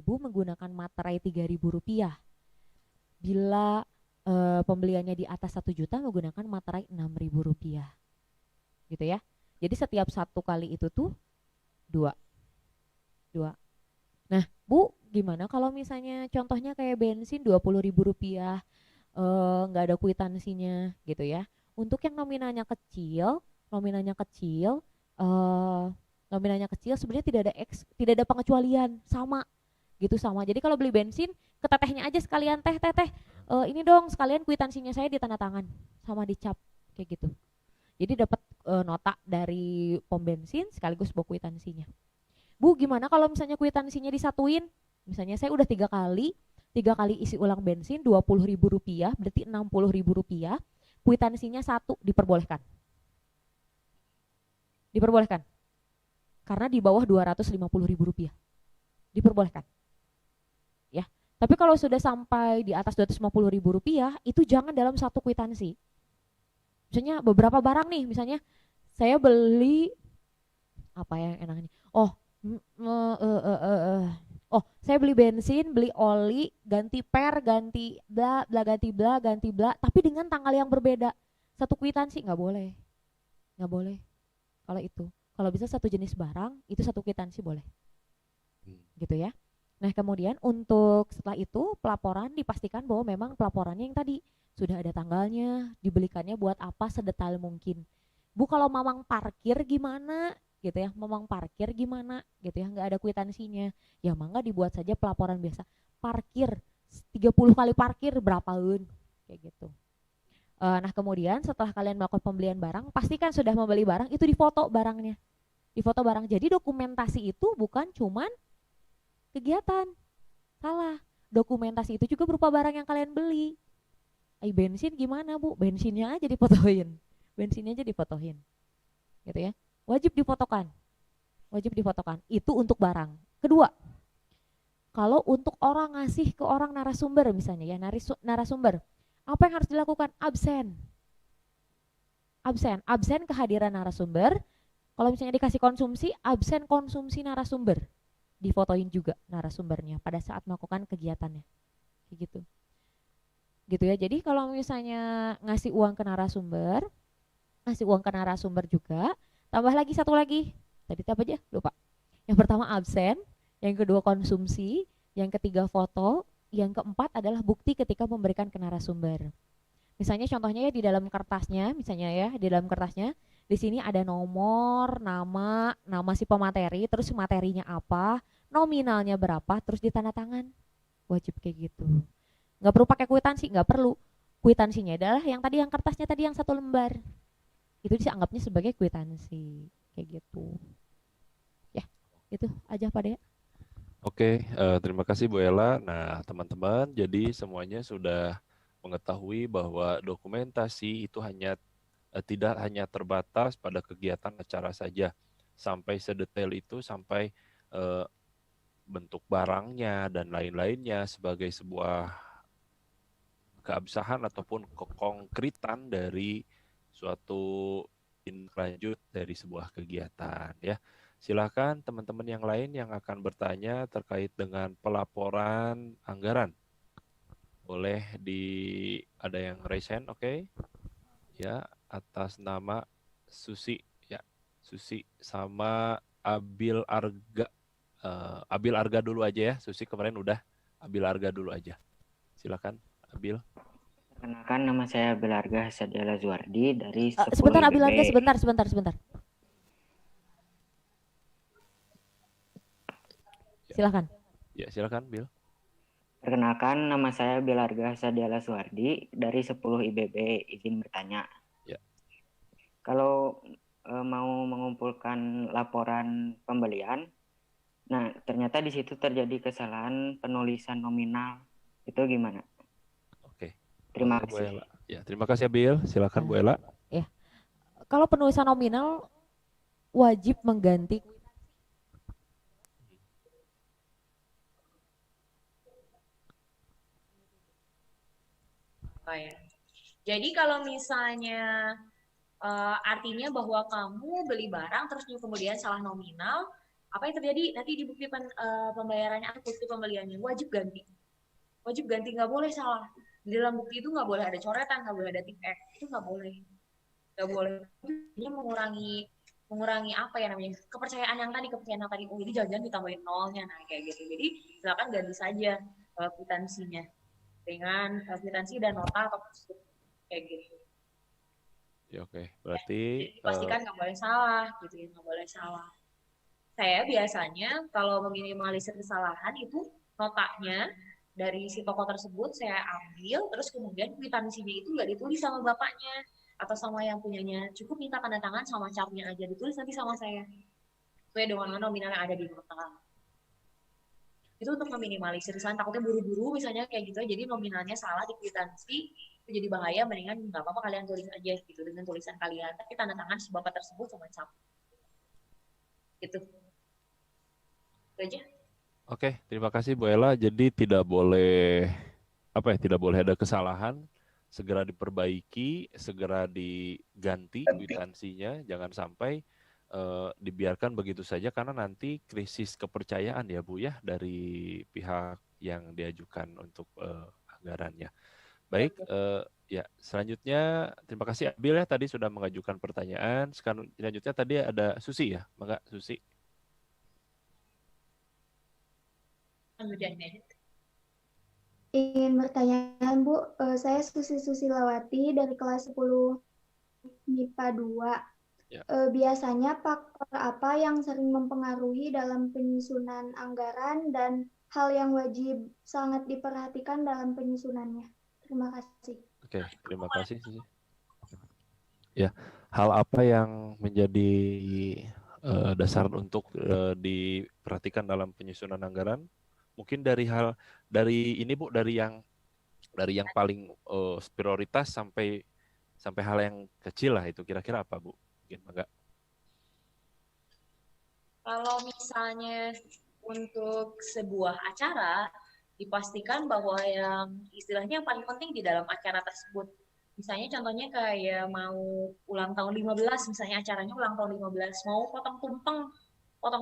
menggunakan materai Rp3.000. Bila pembeliannya di atas 1 juta menggunakan materai Rp6.000. Gitu ya. Jadi setiap satu kali itu tuh 2. Nah, Bu, gimana kalau misalnya contohnya kayak bensin Rp20.000, nggak ada kwitansinya gitu ya. Untuk yang nominalnya kecil sebenarnya tidak ada pengecualian, sama gitu sama. Jadi kalau beli bensin ke tetehnya aja sekalian, teh ini dong sekalian kwitansinya saya ditanda tangan sama dicap kayak gitu. Jadi dapat nota dari pom bensin sekaligus bawa kwitansinya. Bu, gimana kalau misalnya kwitansinya disatuin? Misalnya saya udah 3 kali isi ulang bensin Rp20.000, berarti Rp60.000. Kwitansinya 1 diperbolehkan. Karena di bawah Rp250.000. Diperbolehkan. Ya. Tapi kalau sudah sampai di atas Rp250.000 itu jangan dalam satu kwitansi. Misalnya beberapa barang nih, misalnya saya beli apa yang enaknya? Saya beli bensin, beli oli, ganti per, ganti bla, tapi dengan tanggal yang berbeda. Satu kwitansi nggak boleh. Kalau bisa satu jenis barang itu satu kwitansi boleh. Gitu ya. Nah, kemudian untuk setelah itu pelaporan dipastikan bahwa memang pelaporannya yang tadi sudah ada tanggalnya, dibelikannya buat apa sedetail mungkin. Bu, kalau mamang parkir gimana? Gitu ya, memang parkir gimana gitu ya, nggak ada kwitansinya, ya mangga dibuat saja pelaporan biasa. Parkir 30 kali parkir berapaan kayak gitu. Nah, kemudian setelah kalian melakukan pembelian barang, pastikan sudah membeli barang itu difoto barangnya, jadi dokumentasi itu bukan cuman kegiatan, salah, dokumentasi itu juga berupa barang yang kalian beli. Bensin gimana, Bu? Bensinnya aja difotoin gitu ya. Wajib difotokan. Itu untuk barang. Kedua, kalau untuk orang ngasih ke orang narasumber misalnya ya, narasumber, apa yang harus dilakukan? Absen kehadiran narasumber. Kalau misalnya dikasih konsumsi, absen konsumsi narasumber. Difotoin juga narasumbernya pada saat melakukan kegiatannya. Kayak gitu. Gitu ya. Jadi kalau misalnya ngasih uang ke narasumber juga. Tambah lagi satu lagi. Tadi apa aja? Lupa. Yang pertama absen, yang kedua konsumsi, yang ketiga foto, yang keempat adalah bukti ketika memberikan ke narasumber. Misalnya contohnya ya di dalam kertasnya, di sini ada nomor, nama si pemateri, terus materinya apa, nominalnya berapa, terus ditanda tangan. Wajib kayak gitu. Nggak perlu pakai kwitansi, nggak perlu. Kwitansinya adalah yang kertasnya tadi yang 1 lembar. Itu dianggapnya sebagai kwitansi kayak gitu ya. Itu aja Pak Dea. Oke, terima kasih Bu Ella. Nah teman-teman, jadi semuanya sudah mengetahui bahwa dokumentasi itu tidak hanya terbatas pada kegiatan acara saja, sampai sedetail itu, sampai bentuk barangnya dan lain-lainnya sebagai sebuah keabsahan ataupun kekonkretan dari suatu lanjut dari sebuah kegiatan ya. Silakan teman-teman yang lain yang akan bertanya terkait dengan pelaporan anggaran. Boleh ada yang raise hand, oke? Ya, atas nama Susi ya. Susi sama Abil Arga. Abil Arga dulu aja ya. Susi kemarin udah, Abil Arga dulu aja. Silakan Abil. Perkenalkan, nama saya Abil Arga Hasadiala Zuardi dari 10 sebentar Abil Arga, IPB. sebentar. Silakan. Ya, silakan Bil. Perkenalkan, nama saya Abil Arga Hasadiala Zuardi dari 10 IBB. Izin bertanya. Ya. Kalau mau mengumpulkan laporan pembelian, nah ternyata di situ terjadi kesalahan penulisan nominal. Itu gimana? Oke. Terima Oke, Bu kasih. Ella. Ya, terima kasih Abil. Silakan Bu Ella. Ya, kalau penulisan nominal wajib mengganti Oh ya. Jadi kalau misalnya artinya bahwa kamu beli barang terus kemudian salah nominal, apa yang terjadi nanti di bukti pembayarannya atau bukti pembeliannya wajib ganti. Wajib ganti, nggak boleh salah. Di dalam bukti itu nggak boleh ada coretan, nggak boleh ada tip X, itu nggak boleh. Nggak boleh. Ini mengurangi apa ya namanya, kepercayaan yang tadi, oh ini jangan-jangan ditambahin nolnya, nah kayak gitu. Jadi silakan ganti saja kwitansinya dengan kwitansi dan nota atau kusut kayak gitu. Ya, oke. Berarti Pastikan nggak boleh salah, gitu ya, nggak boleh salah. Saya biasanya kalau meminimalisir kesalahan itu notanya dari si toko tersebut saya ambil, terus kemudian kwitansinya itu nggak ditulis sama bapaknya atau sama yang punyanya, cukup minta tanda tangan sama capnya aja, ditulis nanti sama saya sesuai dengan nominal yang ada di nota. Itu untuk meminimalisir kesalahan, takutnya buru-buru misalnya kayak gitu, jadi nominalnya salah di kwitansi, itu jadi bahaya. Mendingan nggak apa-apa kalian tulis aja gitu dengan tulisan kalian, tapi tanda tangan si bapak tersebut sama cap gitu. Itu aja. Oke, terima kasih Bu Ella. Jadi tidak boleh tidak boleh ada kesalahan, segera diperbaiki, segera diganti kwitansinya, jangan sampai dibiarkan begitu saja karena nanti krisis kepercayaan ya Bu ya dari pihak yang diajukan untuk anggarannya. Baik, ya selanjutnya terima kasih Abil ya tadi sudah mengajukan pertanyaan. Selanjutnya tadi ada Susi ya, Mangga Susi. Ingin bertanya Bu, saya Susi Susilawati dari kelas 10 MIPA 2. Ya. Biasanya faktor apa yang sering mempengaruhi dalam penyusunan anggaran dan hal yang wajib sangat diperhatikan dalam penyusunannya? Terima kasih. Oke, terima kasih Susi. Ya, hal apa yang menjadi dasar untuk diperhatikan dalam penyusunan anggaran? Mungkin dari ini Bu, dari yang paling prioritas sampai hal yang kecil lah, itu kira-kira apa Bu? Mungkin enggak? Kalau misalnya untuk sebuah acara, dipastikan bahwa yang istilahnya yang paling penting di dalam acara tersebut. Misalnya contohnya kayak mau ulang tahun 15, misalnya acaranya ulang tahun 15, mau potong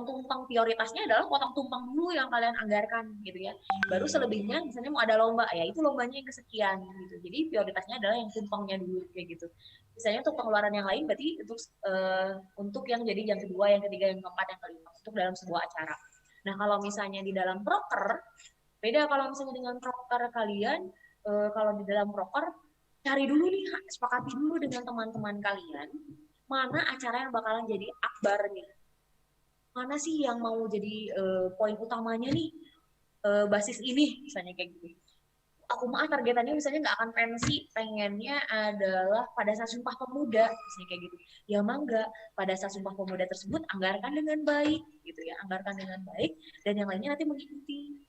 tumpeng, prioritasnya adalah potong tumpeng dulu yang kalian anggarkan gitu ya. Baru selebihnya misalnya mau ada lomba, ya itu lombanya yang kesekian gitu. Jadi prioritasnya adalah yang tumpengnya dulu kayak gitu. Misalnya untuk pengeluaran yang lain berarti untuk yang jadi yang kedua, yang ketiga, yang keempat, yang kelima untuk dalam sebuah acara. Nah, kalau misalnya di dalam proker beda. Kalau misalnya dengan proker kalian, kalau di dalam proker cari dulu nih, sepakati dulu dengan teman-teman kalian mana acara yang bakalan jadi akbarnya. Mana sih yang mau jadi poin utamanya nih, basis ini misalnya kayak gitu. Aku mah targetannya misalnya nggak akan pensi, pengennya adalah pada saat Sumpah Pemuda misalnya kayak gitu. Ya mangga, pada saat Sumpah Pemuda tersebut anggarkan dengan baik gitu ya, anggarkan dengan baik dan yang lainnya nanti mengikuti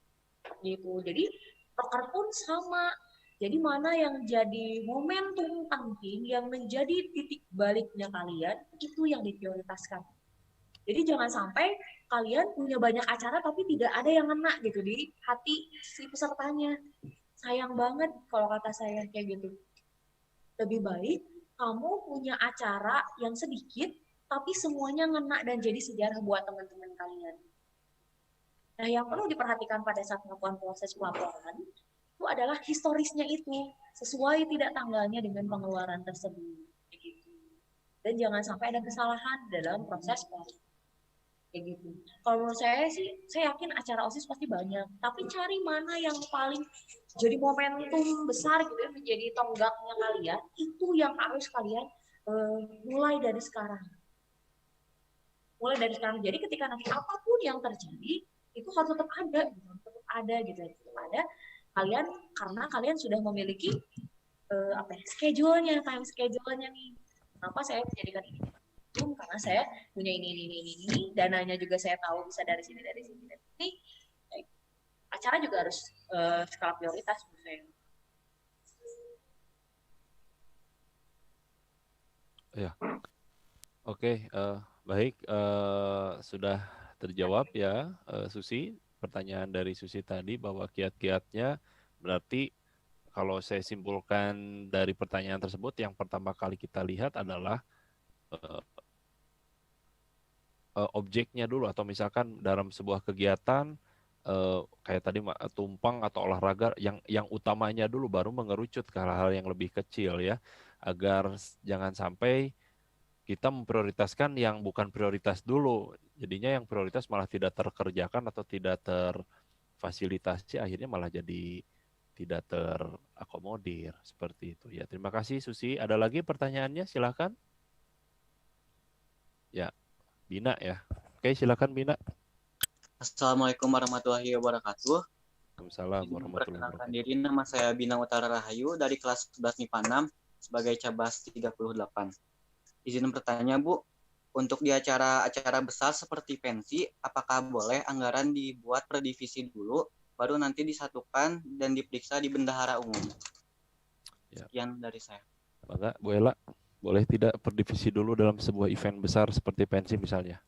gitu. Jadi proker pun sama. Jadi mana yang jadi momentum penting yang menjadi titik baliknya kalian, itu yang diprioritaskan. Jadi jangan sampai kalian punya banyak acara tapi tidak ada yang ngena gitu di hati si pesertanya. Sayang banget kalau kata saya kayak gitu. Lebih baik kamu punya acara yang sedikit tapi semuanya ngena dan jadi sejarah buat teman-teman kalian. Nah, yang perlu diperhatikan pada saat melakukan proses pelaporan itu adalah historisnya itu, sesuai tidak tanggalnya dengan pengeluaran tersebut. Gitu. Dan jangan sampai ada kesalahan dalam proses pelaporan. Kayak gitu. Kalau menurut saya sih, saya yakin acara OSIS pasti banyak. Tapi cari mana yang paling jadi momentum besar gitu ya, menjadi tonggaknya kalian, itu yang harus kalian mulai dari sekarang. Mulai dari sekarang. Jadi ketika nanti apapun yang terjadi, itu harus tetap ada gitu. Tetap ada kalian, karena kalian sudah memiliki time schedule-nya nih. Kenapa saya menjadikan ini karena saya punya ini, dananya juga saya tahu bisa dari sini. Acara juga harus skala prioritas menurut saya. Ya, oke, baik, sudah terjawab ya, Susi. Pertanyaan dari Susi tadi bahwa kiat-kiatnya berarti kalau saya simpulkan dari pertanyaan tersebut, yang pertama kali kita lihat adalah objeknya dulu, atau misalkan dalam sebuah kegiatan kayak tadi tumpang atau olahraga, yang utamanya dulu baru mengerucut ke hal-hal yang lebih kecil ya, agar jangan sampai kita memprioritaskan yang bukan prioritas dulu, jadinya yang prioritas malah tidak terkerjakan atau tidak terfasilitasi, akhirnya malah jadi tidak terakomodir seperti itu ya. Terima kasih Susi. Ada lagi pertanyaannya? Silakan. Ya, Bina ya. Oke, silakan Bina. Assalamualaikum warahmatullahi wabarakatuh. Waalaikumsalam warahmatullahi wabarakatuh. Diri, nama saya Bina Utara Rahayu dari kelas 11 MIPA 6 sebagai cabas 38. Izin bertanya Bu, untuk di acara-acara besar seperti pensi, apakah boleh anggaran dibuat per divisi dulu, baru nanti disatukan dan diperiksa di bendahara umum? Ya. Sekian dari saya. Bangga, Bu Ella, boleh tidak per divisi dulu dalam sebuah event besar seperti pensi misalnya?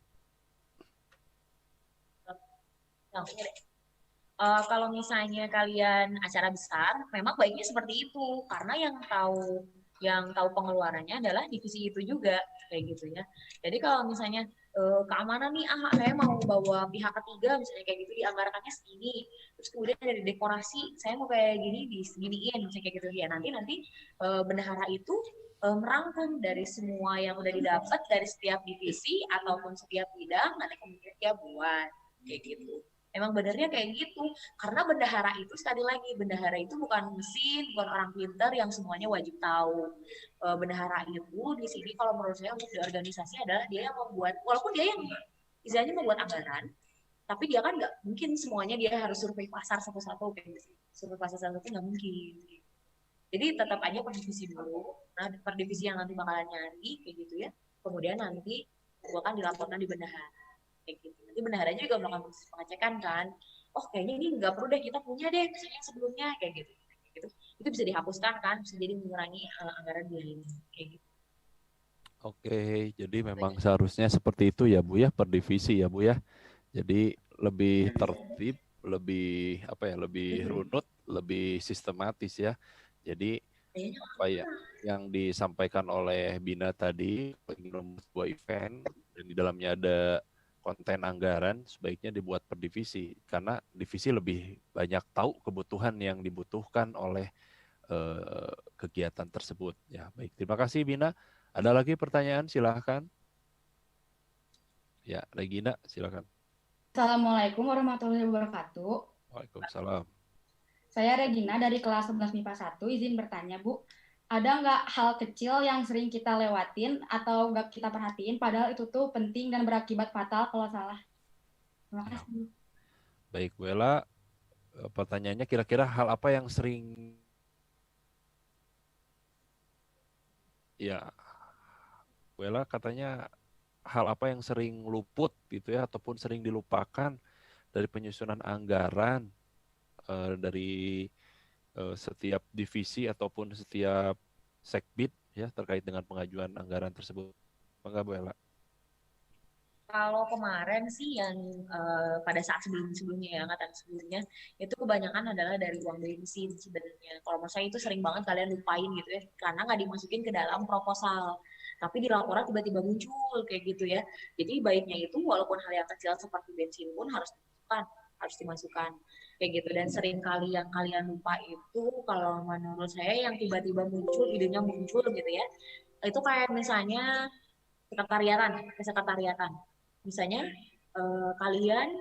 Kalau misalnya kalian acara besar, memang baiknya seperti itu, karena yang tahu pengeluarannya adalah divisi itu juga, kayak gitu ya. Jadi kalau misalnya keamanan nih, saya mau bawa pihak ketiga misalnya kayak gitu, dianggarkannya segini, terus kemudian dari dekorasi saya mau kayak gini diseginiin misalnya kayak gitu ya. Nanti bendahara itu merangkum dari semua yang udah didapat dari setiap divisi ataupun setiap bidang, nanti kemudian dia buat kayak gitu. Emang benernya kayak gitu, karena bendahara itu, sekali lagi, bendahara itu bukan mesin, bukan orang pintar yang semuanya wajib tahu. Bendahara itu di sini kalau menurut saya untuk di organisasi adalah dia yang membuat, walaupun dia yang istilahnya membuat anggaran, tapi dia kan nggak mungkin semuanya dia harus survei pasar satu-satu, kayak gitu. Survei pasar satu-satu nggak mungkin. Jadi tetap aja per divisi dulu, nah per divisi yang nanti bakalan nyari, kayak gitu ya, kemudian nanti akan dilaporkan di bendahara. Kayak gitu. Nanti bendaharanya juga melakukan proses pengecekan kan, oh kayaknya ini nggak perlu deh, kita punya deh misalnya sebelumnya kayak gitu. Itu bisa dihapuskan kan, bisa jadi mengurangi anggaran biaya ini kayak gitu. Oke, jadi memang seharusnya seperti itu ya Bu ya, per divisi ya Bu ya. Jadi lebih tertib, lebih lebih runut, lebih sistematis ya. Jadi apa ya yang disampaikan oleh Bina tadi, sebuah event dan di dalamnya ada konten anggaran, sebaiknya dibuat per divisi, karena divisi lebih banyak tahu kebutuhan yang dibutuhkan oleh kegiatan tersebut. Ya, baik. Terima kasih Bina. Ada lagi pertanyaan? Silahkan. Ya, Regina, silakan. Assalamualaikum warahmatullahi wabarakatuh. Waalaikumsalam. Saya Regina dari kelas 11 MIPA 1. Izin bertanya, Bu. Ada nggak hal kecil yang sering kita lewatin atau nggak kita perhatiin, padahal itu tuh penting dan berakibat fatal kalau salah? Terima kasih. Baik, Bu Ella. Pertanyaannya kira-kira hal apa yang sering... Ya, Bu Ella katanya hal apa yang sering luput gitu ya, ataupun sering dilupakan dari penyusunan anggaran dari setiap divisi ataupun setiap sekbid ya terkait dengan pengajuan anggaran tersebut. Bangga Bu Ella. Kalau kemarin sih yang pada saat sebelumnya ya, angkatan sebelumnya, itu kebanyakan adalah dari uang bensin sebenarnya. Kalau menurut saya itu sering banget kalian lupain gitu ya, karena nggak dimasukin ke dalam proposal. Tapi di laporan tiba-tiba muncul kayak gitu ya. Jadi baiknya itu walaupun hal yang kecil seperti bensin pun harus dimasukkan kayak gitu. Dan sering kali yang kalian lupa itu, kalau menurut saya yang tiba-tiba muncul, idenya muncul gitu ya, itu kayak misalnya kesekretariatan. Misalnya kalian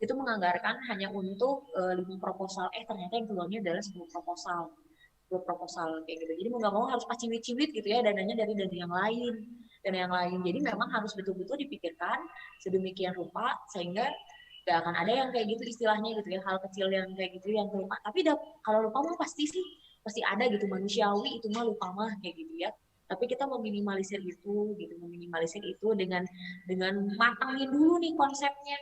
itu menganggarkan hanya untuk 5 proposal, ternyata yang keluarnya adalah 10 proposal kayak gitu. Jadi mau nggak mau harus pas ciwit-ciwit gitu ya, dananya dari dana yang lain. Jadi memang harus betul-betul dipikirkan sedemikian rupa sehingga nggak akan ada yang kayak gitu istilahnya gitu ya, hal kecil yang kayak gitu yang lupa. Tapi kalau lupa mah pasti ada gitu, manusiawi itu mah lupa mah kayak gitu ya. Tapi kita meminimalisir itu gitu, meminimalisir itu dengan matangin dulu nih konsepnya.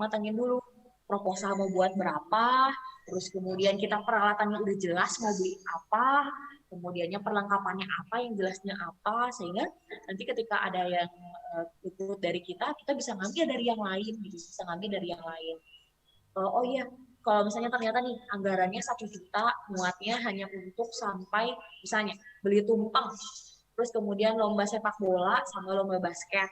Matangin dulu proposal mau buat berapa, terus kemudian kita peralatannya udah jelas mau beli apa, kemudiannya perlengkapannya apa, yang jelasnya apa, sehingga nanti ketika ada yang ikut dari kita bisa ngambil dari yang lain gitu, bisa ngambil dari yang lain. Oh iya, kalau misalnya ternyata nih anggarannya 1 juta, muatnya hanya untuk sampai misalnya beli tumpeng, terus kemudian lomba sepak bola sama lomba basket,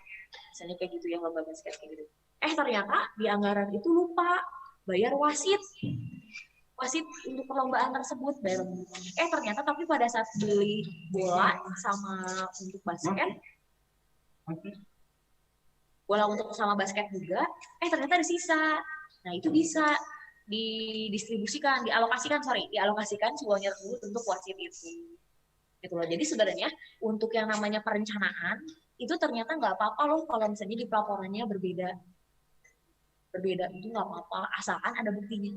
misalnya kayak gitu ya, lomba basket kayak gitu. Ternyata di anggaran itu lupa bayar wasit untuk perlombaan tersebut. Ternyata tapi pada saat beli bola sama untuk basket, bola untuk sama basket juga, ternyata ada sisa. Nah itu bisa didistribusikan, dialokasikan semuanya tersebut untuk wasit itu. Gitu loh. Jadi sebenarnya untuk yang namanya perencanaan itu ternyata nggak apa-apa loh kalau misalnya di pelaporannya berbeda itu nggak apa-apa, asalkan ada buktinya.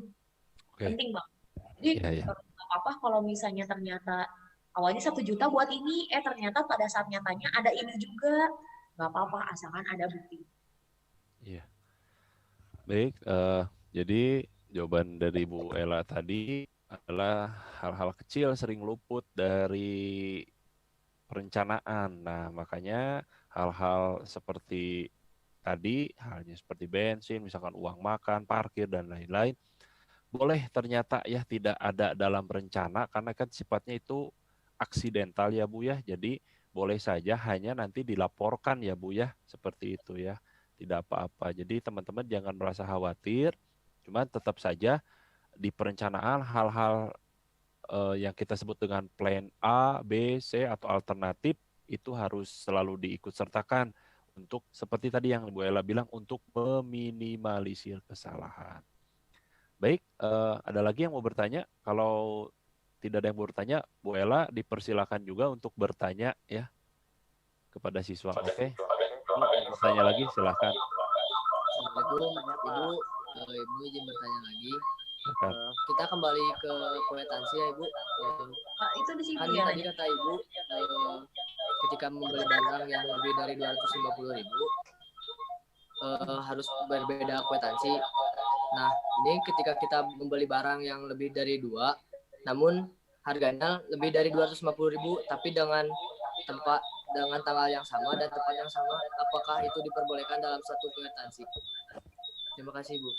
Penting banget. Jadi nggak apa-apa kalau misalnya ternyata awalnya 1 juta buat ini, ternyata pada saat nyatanya ada ini juga, nggak apa-apa asalkan ada bukti. Iya. Baik, jadi jawaban dari Bu Ella tadi adalah hal-hal kecil sering luput dari perencanaan. Nah, makanya hal-hal seperti tadi, halnya seperti bensin, misalkan uang makan, parkir, dan lain-lain, boleh ternyata ya tidak ada dalam rencana, karena kan sifatnya itu aksidental ya Bu ya, jadi boleh saja hanya nanti dilaporkan ya Bu ya, seperti itu ya, tidak apa-apa. Jadi teman-teman jangan merasa khawatir, cuman tetap saja di perencanaan hal-hal yang kita sebut dengan plan A, B, C, atau alternatif, itu harus selalu diikut sertakan untuk seperti tadi yang Bu Ella bilang, untuk meminimalisir kesalahan. Baik, ada lagi yang mau bertanya? Kalau tidak ada yang mau bertanya, Bu Ella dipersilakan juga untuk bertanya ya kepada siswa. Oke, bertanya lagi silahkan. Assalamualaikum Ibu, izin bertanya lagi. Kita kembali ke kwetansi ya Ibu. Itu di sini kan ya. Tadi kata Ibu ketika membeli barang yang lebih dari 250.000 harus berbeda kwetansi. Nah, ini ketika kita membeli barang yang lebih dari 2, namun harganya lebih dari 250.000, tapi dengan tanggal yang sama dan tempat yang sama, apakah itu diperbolehkan dalam satu kwetansi? Terima kasih, Bu.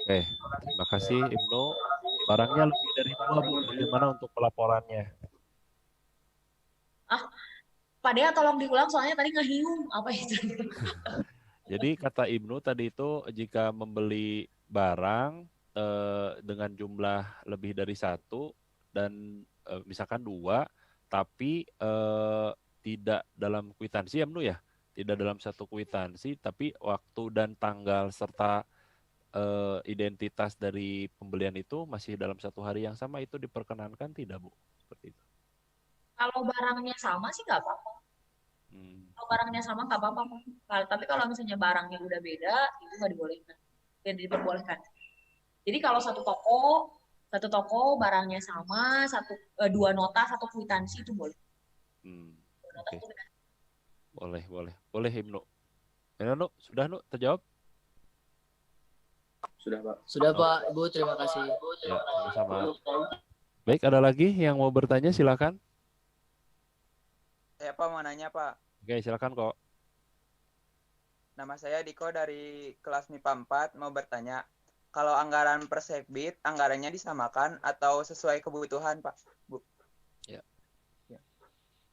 Oke, terima kasih Ibnu. Barangnya lebih dari 2, Bu. Bagaimana untuk pelaporannya? Pak Dea tolong diulang soalnya tadi ngehiung apa itu. Jadi kata Ibnu tadi itu jika membeli barang dengan jumlah lebih dari 1 dan misalkan 2, tapi tidak dalam kwitansi ya Ibnu ya, tidak dalam satu kwitansi, tapi waktu dan tanggal serta identitas dari pembelian itu masih dalam 1 hari yang sama, itu diperkenankan tidak Bu? Seperti itu. Kalau barangnya sama sih nggak apa-apa. Kalau barangnya sama nggak apa-apa. Tapi kalau misalnya barangnya udah beda, itu nggak dibolehkan. Tidak diperbolehkan. Jadi kalau satu toko barangnya sama, 2 nota, 1 kwitansi itu boleh. Okay. Boleh Ibnu. Ibnu, sudah Nu terjawab? Sudah Pak. Sudah Pak, Ibu, terima kasih. Ya, sama-sama. Baik, ada lagi yang mau bertanya, silakan. Saya Pak mau nanya Pak. Oke, silakan kok. Nama saya Diko dari kelas MIPA 4, mau bertanya, kalau anggaran per sekbid, anggarannya disamakan atau sesuai kebutuhan Pak? Bu. Ya.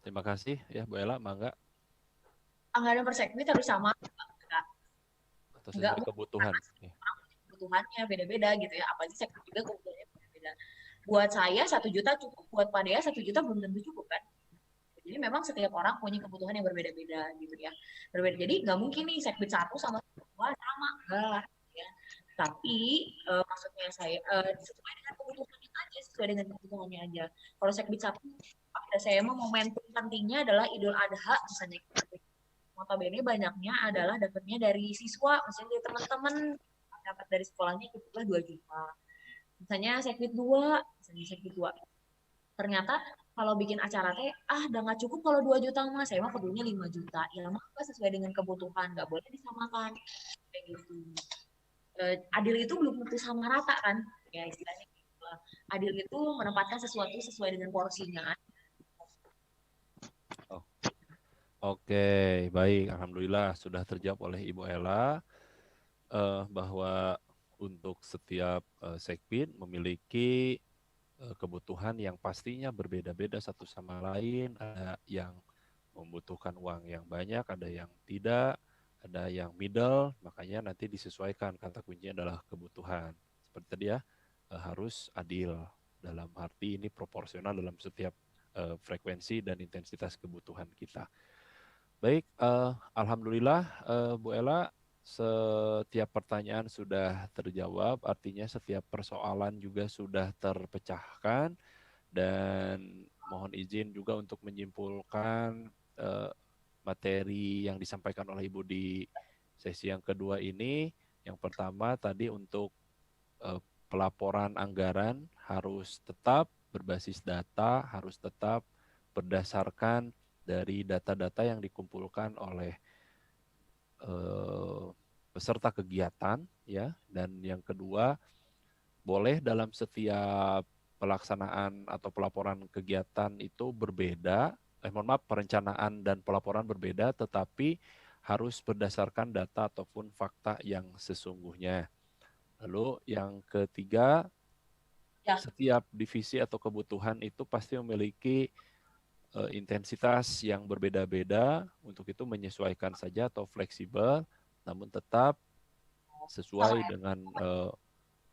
Terima kasih ya Bu Ella, mangga. Anggaran per sekbid harus sama. Atau sesuai kebutuhan. Kebutuhannya beda-beda gitu ya. Apa sih sekbid juga kebutuhannya beda-beda. Buat saya 1 juta cukup, buat Pak Dea 1 juta belum tentu cukup kan. Jadi memang setiap orang punya kebutuhan yang berbeda-beda gitu ya. Berbeda. Jadi nggak mungkin nih sekbid 1 sama 2 sama. Enggak. Ya. Tapi maksudnya saya sesuai dengan kebutuhannya aja, sesuai dengan kebutuhannya aja. Kalau sekbid 1, pada saya mau momentum pentingnya adalah Idul Adha misalnya. Notabene banyaknya adalah dapatnya dari siswa, misalnya dari teman-teman dapat dari sekolahnya kebetulan 2 juta. Misalnya sekbid 2, ternyata kalau bikin acara teh udah nggak cukup kalau 2 juta mah, saya mah perlunya 5 juta. Ya mah nggak sesuai dengan kebutuhan, nggak boleh disamakan kayak gitu. Adil itu belum tentu sama rata kan, ya istilahnya gitu. Adil itu menempatkan sesuatu sesuai dengan porsinya. Oke, baik. Alhamdulillah sudah terjawab oleh Ibu Ella bahwa untuk setiap sekbid memiliki kebutuhan yang pastinya berbeda-beda satu sama lain. Ada yang membutuhkan uang yang banyak, ada yang tidak, ada yang middle. Makanya nanti disesuaikan. Kata kuncinya adalah kebutuhan. Seperti tadi ya, harus adil. Dalam arti ini proporsional dalam setiap frekuensi dan intensitas kebutuhan kita. Baik, alhamdulillah Bu Ella, setiap pertanyaan sudah terjawab, artinya setiap persoalan juga sudah terpecahkan, dan mohon izin juga untuk menyimpulkan materi yang disampaikan oleh Ibu di sesi yang kedua ini. Yang pertama tadi untuk pelaporan anggaran harus tetap berbasis data, harus tetap berdasarkan dari data-data yang dikumpulkan oleh peserta kegiatan, ya. Dan yang kedua, boleh dalam setiap pelaksanaan atau pelaporan kegiatan itu berbeda, perencanaan dan pelaporan berbeda, tetapi harus berdasarkan data ataupun fakta yang sesungguhnya. Lalu yang ketiga, setiap divisi atau kebutuhan itu pasti memiliki intensitas yang berbeda-beda, untuk itu menyesuaikan saja atau fleksibel, namun tetap sesuai dengan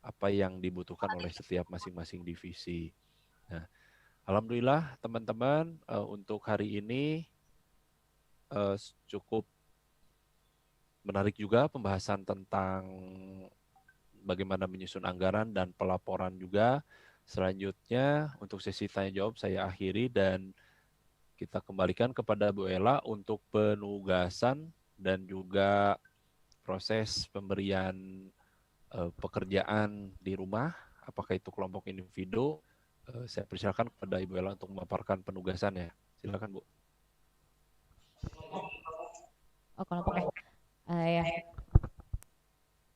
apa yang dibutuhkan oleh setiap masing-masing divisi. Nah, alhamdulillah teman-teman, untuk hari ini cukup menarik juga pembahasan tentang bagaimana menyusun anggaran dan pelaporan juga. Selanjutnya untuk sesi tanya jawab saya akhiri dan kita kembalikan kepada Bu Ella untuk penugasan dan juga proses pemberian pekerjaan di rumah, apakah itu kelompok individu. Saya persilakan kepada Ibu Ella untuk memaparkan penugasannya. Silakan Bu. Oh, kelompok ya.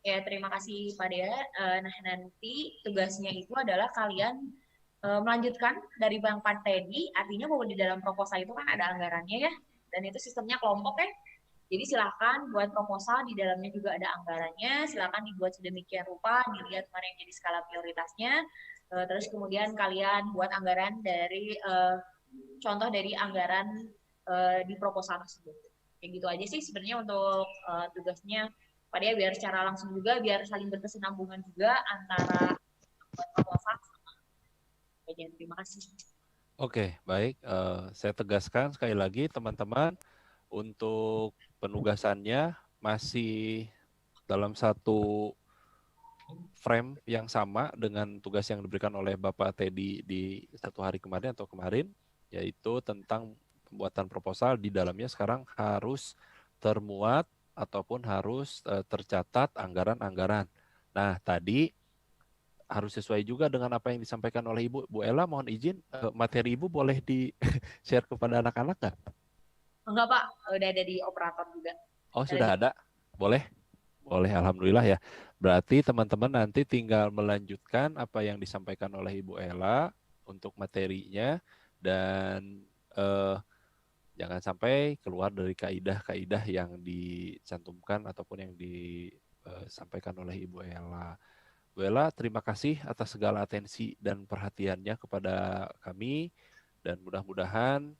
Ya, terima kasih Pak Dea. Nah, nanti tugasnya itu adalah kalian melanjutkan dari Bang Pantedi, artinya bahwa di dalam proposal itu kan ada anggarannya ya, dan itu sistemnya kelompok ya. Jadi silakan buat proposal, di dalamnya juga ada anggarannya, silakan dibuat sedemikian rupa, dilihat mana yang jadi skala prioritasnya, terus kemudian kalian buat anggaran dari contoh dari anggaran di proposal tersebut. Kayak gitu aja sih sebenarnya untuk tugasnya Pak Dea, biar secara langsung juga, biar saling berkesinambungan juga antara buat proposal. Terima kasih. Oke, baik. Saya tegaskan sekali lagi teman-teman, untuk penugasannya masih dalam satu frame yang sama dengan tugas yang diberikan oleh Bapak Teddy di 1 hari kemarin atau kemarin, yaitu tentang pembuatan proposal. Di dalamnya sekarang harus termuat ataupun harus tercatat anggaran-anggaran. Nah, tadi harus sesuai juga dengan apa yang disampaikan oleh Ibu. Bu Ella, mohon izin, materi Ibu boleh di-share kepada anak-anak nggak? Enggak Pak, udah ada di operator juga. Oh, sudah ada? Boleh? Boleh, alhamdulillah ya. Berarti teman-teman nanti tinggal melanjutkan apa yang disampaikan oleh Ibu Ella untuk materinya, dan jangan sampai keluar dari kaidah-kaidah yang dicantumkan ataupun yang disampaikan oleh Ibu Ella. Bu Ella, terima kasih atas segala atensi dan perhatiannya kepada kami, dan mudah-mudahan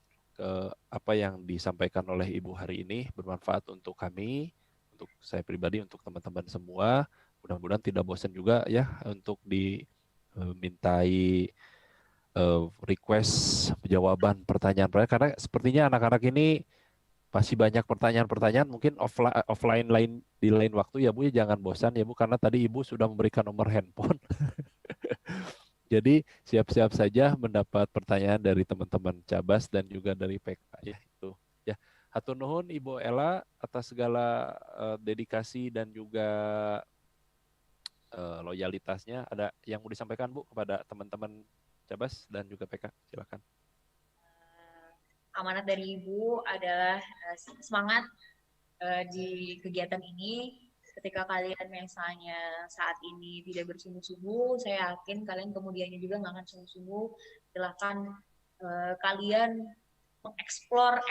apa yang disampaikan oleh Ibu hari ini bermanfaat untuk kami, untuk saya pribadi, untuk teman-teman semua. Mudah-mudahan tidak bosan juga ya untuk dimintai request jawaban pertanyaan-pertanyaan, karena sepertinya anak-anak ini masih banyak pertanyaan-pertanyaan, mungkin offline di lain waktu ya Bu, ya jangan bosan ya Bu, karena tadi Ibu sudah memberikan nomor handphone. Jadi siap-siap saja mendapat pertanyaan dari teman-teman Cabas dan juga dari PK ya itu. Ya, hatur nuhun Ibu Ella atas segala dedikasi dan juga loyalitasnya. Ada yang mau disampaikan Bu kepada teman-teman Cabas dan juga PK? Silakan. amanat dari Ibu adalah semangat di kegiatan ini. Ketika kalian misalnya saat ini tidak bersungguh-sungguh, saya yakin kalian kemudiannya juga nggak akan sungguh-sungguh. Silakan kalian mengeksplor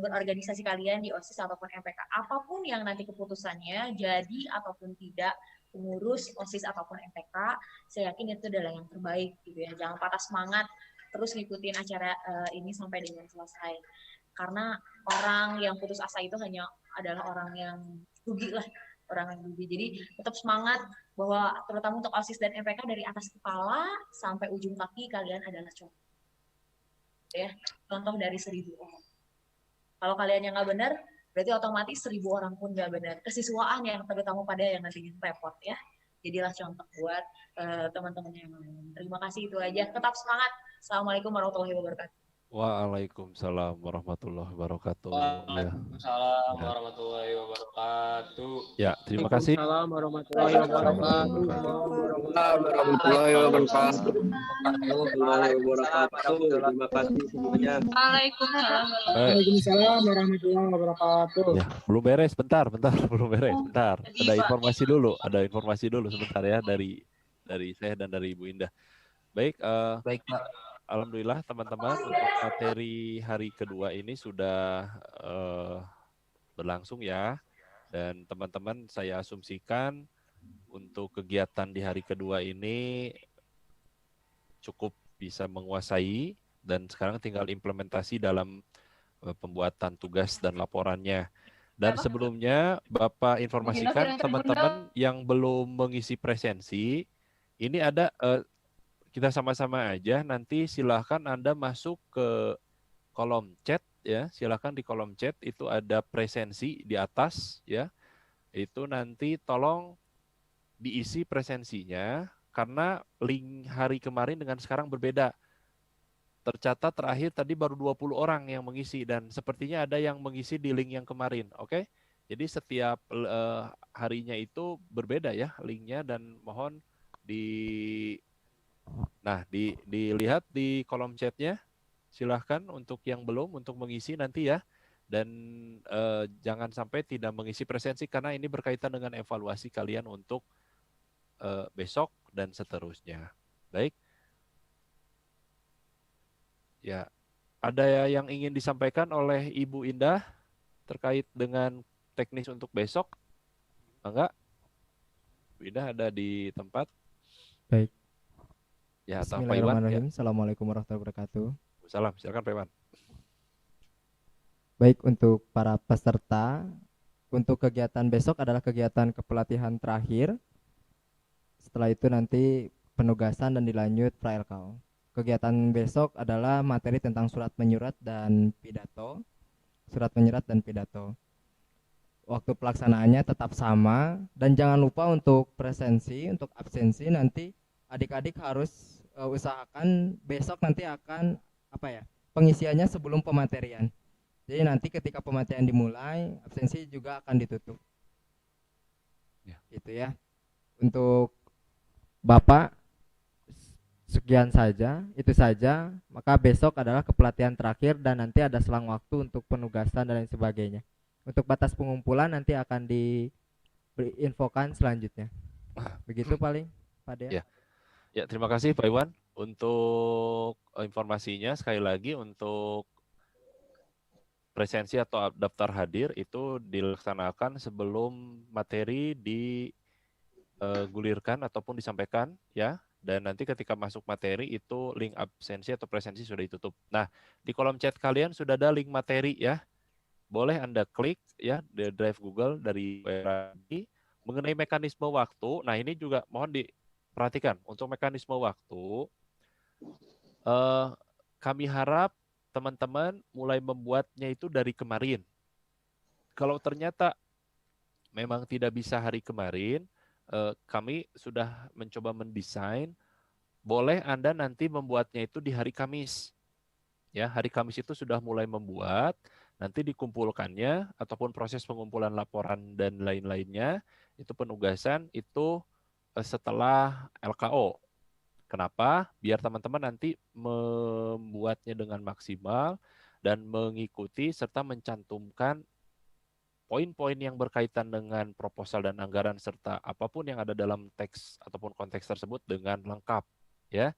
berorganisasi kalian di OSIS ataupun MPK. Apapun yang nanti keputusannya, jadi ataupun tidak, pengurus OSIS ataupun MPK, saya yakin itu adalah yang terbaik gitu ya. Jangan patah semangat, terus ngikutin acara ini sampai dengan selesai. Karena orang yang putus asa itu hanya adalah orang yang rugi lah, orang yang rugi. Jadi tetap semangat bahwa terutama untuk OSIS dan MPK dari atas kepala sampai ujung kaki kalian adalah contoh. Ya, contoh dari 1000 orang. Kalau kalian yang nggak benar, berarti otomatis 1000 orang pun nggak benar. Kesiswaan yang terutama pada yang nanti repot ya. Jadilah contoh buat teman-teman yang lain. Terima kasih, itu aja. Tetap semangat. Assalamualaikum warahmatullahi wabarakatuh. Waalaikumsalam warahmatullahi wabarakatuh. Waalaikumsalam warahmatullahi wabarakatuh. Ya, terima kasih. Waalaikumsalam warahmatullahi wabarakatuh. Warahmatullahi wabarakatuh. Terima kasih semuanya. Waalaikumsalam warahmatullahi wabarakatuh. Ya, belum beres, bentar, belum beres, bentar. Ada informasi dulu sebentar ya dari saya dan dari Ibu Indah. Baik, Baik, Pak. Alhamdulillah teman-teman, untuk materi hari kedua ini sudah berlangsung ya. Dan teman-teman, saya asumsikan untuk kegiatan di hari kedua ini cukup bisa menguasai dan sekarang tinggal implementasi dalam pembuatan tugas dan laporannya. Dan sebelumnya Bapak informasikan teman-teman yang belum mengisi presensi, ini ada kita sama-sama aja, nanti silahkan Anda masuk ke kolom chat ya, silahkan di kolom chat itu ada presensi di atas ya, itu nanti tolong diisi presensinya karena link hari kemarin dengan sekarang berbeda. Tercatat terakhir tadi baru 20 orang yang mengisi dan sepertinya ada yang mengisi di link yang kemarin, oke? Jadi setiap harinya itu berbeda ya linknya dan mohon dilihat di kolom chatnya, silahkan untuk yang belum untuk mengisi nanti ya, dan jangan sampai tidak mengisi presensi karena ini berkaitan dengan evaluasi kalian untuk besok dan seterusnya. Baik, ya ada yang ingin disampaikan oleh Ibu Indah terkait dengan teknis untuk besok? Enggak? Ibu Indah ada di tempat? Baik. Ya, Bismillahirrahmanirrahim. Assalamualaikum warahmatullahi wabarakatuh. Salam, silakan Pak Iwan. Baik, untuk para peserta, untuk kegiatan besok adalah kegiatan kepelatihan terakhir. Setelah itu nanti penugasan dan dilanjut pra-LKO. Kegiatan besok adalah materi tentang surat menyurat dan pidato. Surat menyurat dan pidato. Waktu pelaksanaannya tetap sama dan jangan lupa untuk presensi, untuk absensi nanti adik-adik harus usahakan besok nanti akan pengisiannya sebelum pematerian. Jadi nanti ketika pematerian dimulai, absensi juga akan ditutup. Ya. Gitu ya. Untuk Bapak sekian saja, itu saja. Maka besok adalah kepelatihan terakhir dan nanti ada selang waktu untuk penugasan dan lain sebagainya. Untuk batas pengumpulan nanti akan diinfokan selanjutnya. Begitu paling, Pak Dea. Ya, terima kasih Pak Iwan untuk informasinya. Sekali lagi untuk presensi atau daftar hadir itu dilaksanakan sebelum materi digulirkan ataupun disampaikan ya. Dan nanti ketika masuk materi itu link absensi atau presensi sudah ditutup. Nah, di kolom chat kalian sudah ada link materi ya. Boleh Anda klik ya di drive Google dari WRI mengenai mekanisme waktu. Nah, ini juga mohon perhatikan untuk mekanisme waktu, kami harap teman-teman mulai membuatnya itu dari kemarin. Kalau ternyata memang tidak bisa hari kemarin, kami sudah mencoba mendesain, boleh Anda nanti membuatnya itu di hari Kamis. Ya, hari Kamis itu sudah mulai membuat, nanti dikumpulkannya ataupun proses pengumpulan laporan dan lain-lainnya, itu penugasan itu setelah LKO. Kenapa? Biar teman-teman nanti membuatnya dengan maksimal dan mengikuti serta mencantumkan poin-poin yang berkaitan dengan proposal dan anggaran serta apapun yang ada dalam teks ataupun konteks tersebut dengan lengkap, ya.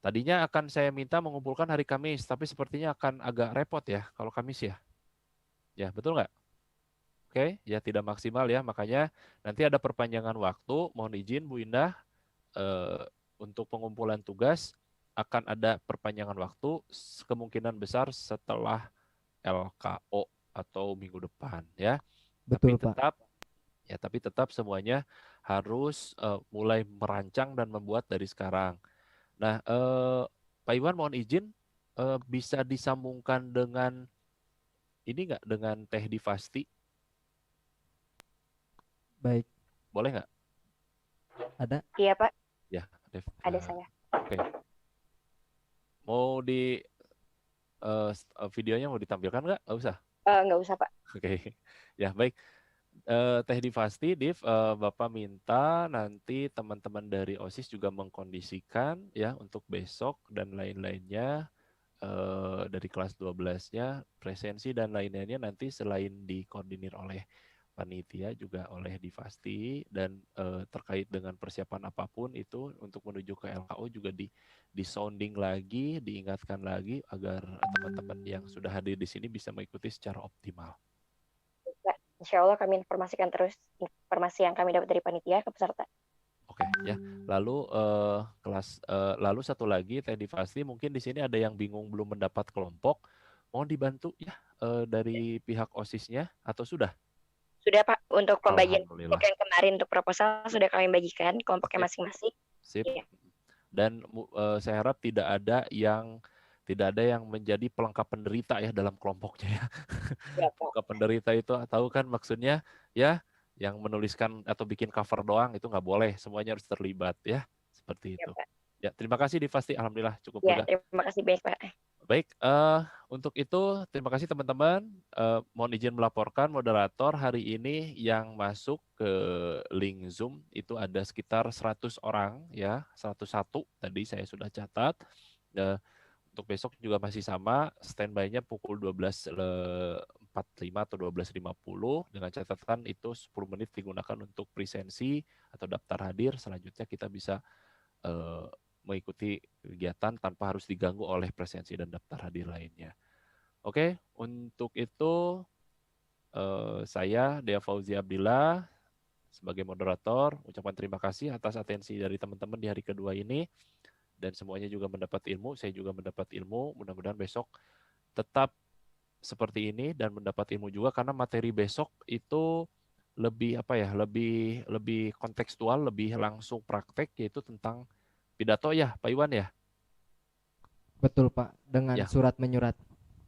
Tadinya akan saya minta mengumpulkan hari Kamis, tapi sepertinya akan agak repot ya kalau Kamis ya. Ya, betul nggak? Oke, ya tidak maksimal ya, makanya nanti ada perpanjangan waktu. Mohon izin Bu Indah, untuk pengumpulan tugas akan ada perpanjangan waktu kemungkinan besar setelah LKO atau minggu depan ya. Betul, Tapi Pak. tapi tetap semuanya harus mulai merancang dan membuat dari sekarang. Nah, Pak Iwan mohon izin bisa disambungkan dengan ini nggak, dengan Teh Divasti? Baik. Boleh nggak? Ada? Iya, Pak. Ya, Dev. Ada saya. Oke. Mau di videonya mau ditampilkan nggak? Nggak usah. Nggak usah, Pak. Oke. Ya, baik. Teh Divasti, Div, Bapak minta nanti teman-teman dari OSIS juga mengkondisikan ya untuk besok dan lain-lainnya, dari kelas 12-nya, presensi dan lain-lainnya nanti selain dikoordinir oleh panitia juga oleh Divasti, dan terkait dengan persiapan apapun itu untuk menuju ke LKO juga di sounding lagi, diingatkan lagi agar teman-teman yang sudah hadir di sini bisa mengikuti secara optimal. Pak, insya Allah kami informasikan terus informasi yang kami dapat dari panitia ke peserta. Oke ya. Lalu lalu satu lagi Teh Divasti, mungkin di sini ada yang bingung belum mendapat kelompok, mohon dibantu ya dari pihak OSIS-nya atau sudah? Sudah, Pak, untuk pembagian Alhamdulillah. kelompok yang kemarin untuk proposal sudah kami bagikan kelompoknya masing-masing. Sip. Iya. Dan saya harap tidak ada yang menjadi pelengkap penderita ya dalam kelompoknya ya. Pelengkap penderita itu tahu kan maksudnya ya, yang menuliskan atau bikin cover doang itu nggak boleh, semuanya harus terlibat ya, seperti itu. Ya, terima kasih Divasti, alhamdulillah cukup Ya, mudah. terima kasih banyak, Pak. Baik, untuk itu terima kasih teman-teman. Mohon izin melaporkan moderator hari ini yang masuk ke link Zoom itu ada sekitar 100 orang ya, 101 tadi saya sudah catat. Untuk besok juga masih sama, standby-nya pukul 12.45 atau 12.50 dengan catatan itu 10 menit digunakan untuk presensi atau daftar hadir. Selanjutnya kita bisa mengikuti kegiatan tanpa harus diganggu oleh presensi dan daftar hadir lainnya. Oke, untuk itu saya Dea Fauzi Abdillah sebagai moderator ucapkan terima kasih atas atensi dari teman-teman di hari kedua ini, dan semuanya juga mendapat ilmu, saya juga mendapat ilmu. Mudah-mudahan besok tetap seperti ini dan mendapat ilmu juga, karena materi besok itu lebih lebih kontekstual, lebih langsung praktek, yaitu tentang pidato ya, Pak Iwan ya? Betul, Pak, dengan Ya. surat menyurat.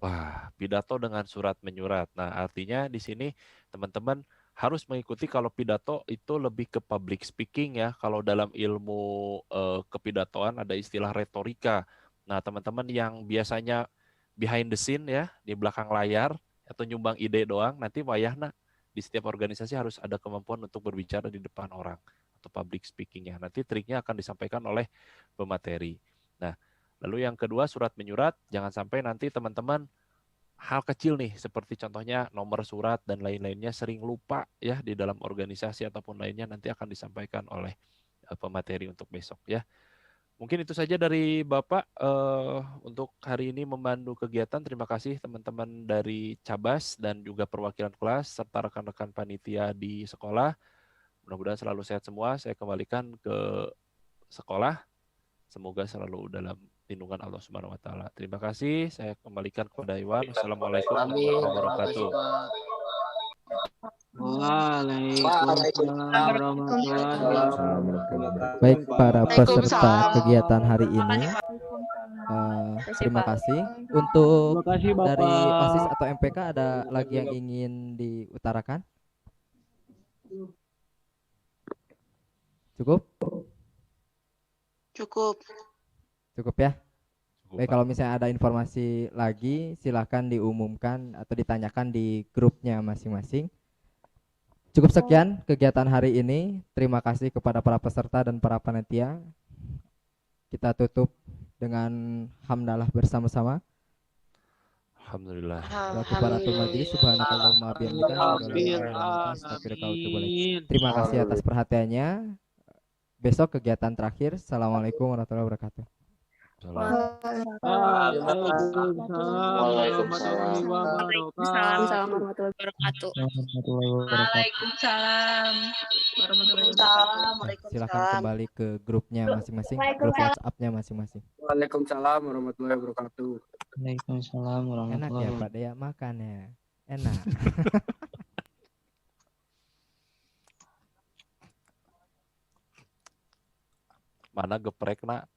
Wah, pidato dengan surat menyurat. Nah, artinya di sini teman-teman harus mengikuti, kalau pidato itu lebih ke public speaking ya. Kalau dalam ilmu kepidatoan ada istilah retorika. Nah, teman-teman yang biasanya behind the scene ya, di belakang layar atau nyumbang ide doang, nanti wayahna di setiap organisasi harus ada kemampuan untuk berbicara di depan orang atau public speakingnya. Nanti triknya akan disampaikan oleh pemateri. Nah, lalu yang kedua surat menyurat, jangan sampai nanti teman-teman hal kecil nih seperti contohnya nomor surat dan lain-lainnya sering lupa ya di dalam organisasi ataupun lainnya, nanti akan disampaikan oleh pemateri untuk besok ya. Mungkin itu saja dari Bapak untuk hari ini memandu kegiatan. Terima kasih teman-teman dari Cabas dan juga perwakilan kelas serta rekan-rekan panitia di sekolah. Mudah-mudahan selalu sehat semua. Saya kembalikan ke sekolah. Semoga selalu dalam lindungan Allah Subhanahu wa taala. Terima kasih. Saya kembalikan kepada Iwan. Wassalamualaikum warahmatullahi wabarakatuh. Waalaikumsalam warahmatullahi wabarakatuh. Baik para peserta kegiatan hari ini, terima kasih. Untuk Terima kasih, Bapak. dari OSIS atau MPK ada lagi yang ingin diutarakan? Cukup? Cukup. Cukup ya? Baik, kalau misalnya ada informasi lagi silahkan diumumkan atau ditanyakan di grupnya masing-masing. Cukup sekian kegiatan hari ini. Terima kasih kepada para peserta dan para panitia. Kita tutup dengan hamdalah bersama-sama. Alhamdulillah. Wa kafaratul majlis subhanakallahumma bihamdika asyhadu an la ilaha illa anta astaghfiruka wa atubu ilaik. Terima kasih atas perhatiannya. Besok kegiatan terakhir. Assalamualaikum warahmatullahi wabarakatuh. Waalaikumsalam warahmatullahi wabarakatuh. Waalaikumsalam warahmatullahi wabarakatuh. Silakan kembali ke grupnya masing-masing, grup WhatsApp-nya masing-masing. Waalaikumsalam warahmatullahi wabarakatuh. Waalaikumsalam Enak warahmatullahi ya Pak Dea makan ya. Enak. Mana geprek nak?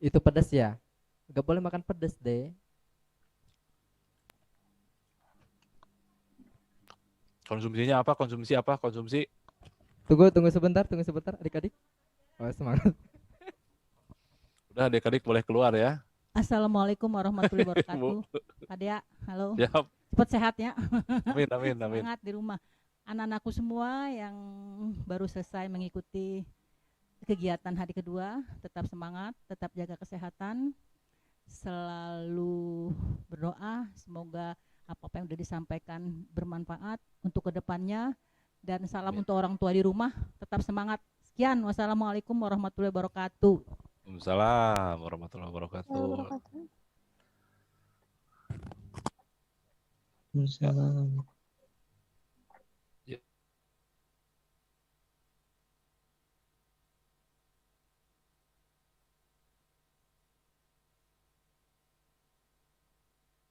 Itu pedas ya? Gak boleh makan pedas deh. Konsumsinya apa? Konsumsi apa? Konsumsi. Tunggu sebentar adik-adik. Oh, semangat. Udah adik-adik boleh keluar ya. Assalamualaikum warahmatullahi wabarakatuh. Kak Dea, halo. Siap. Cepat sehat ya. Amin. Semangat di rumah. Anak-anakku semua yang baru selesai mengikuti kegiatan hari kedua, tetap semangat, tetap jaga kesehatan, selalu berdoa, semoga apa-apa yang sudah disampaikan bermanfaat untuk kedepannya, dan salam untuk orang tua di rumah, tetap semangat. Sekian, wassalamualaikum warahmatullahi wabarakatuh. Waalaikumsalam warahmatullahi wabarakatuh. Waalaikumsalam.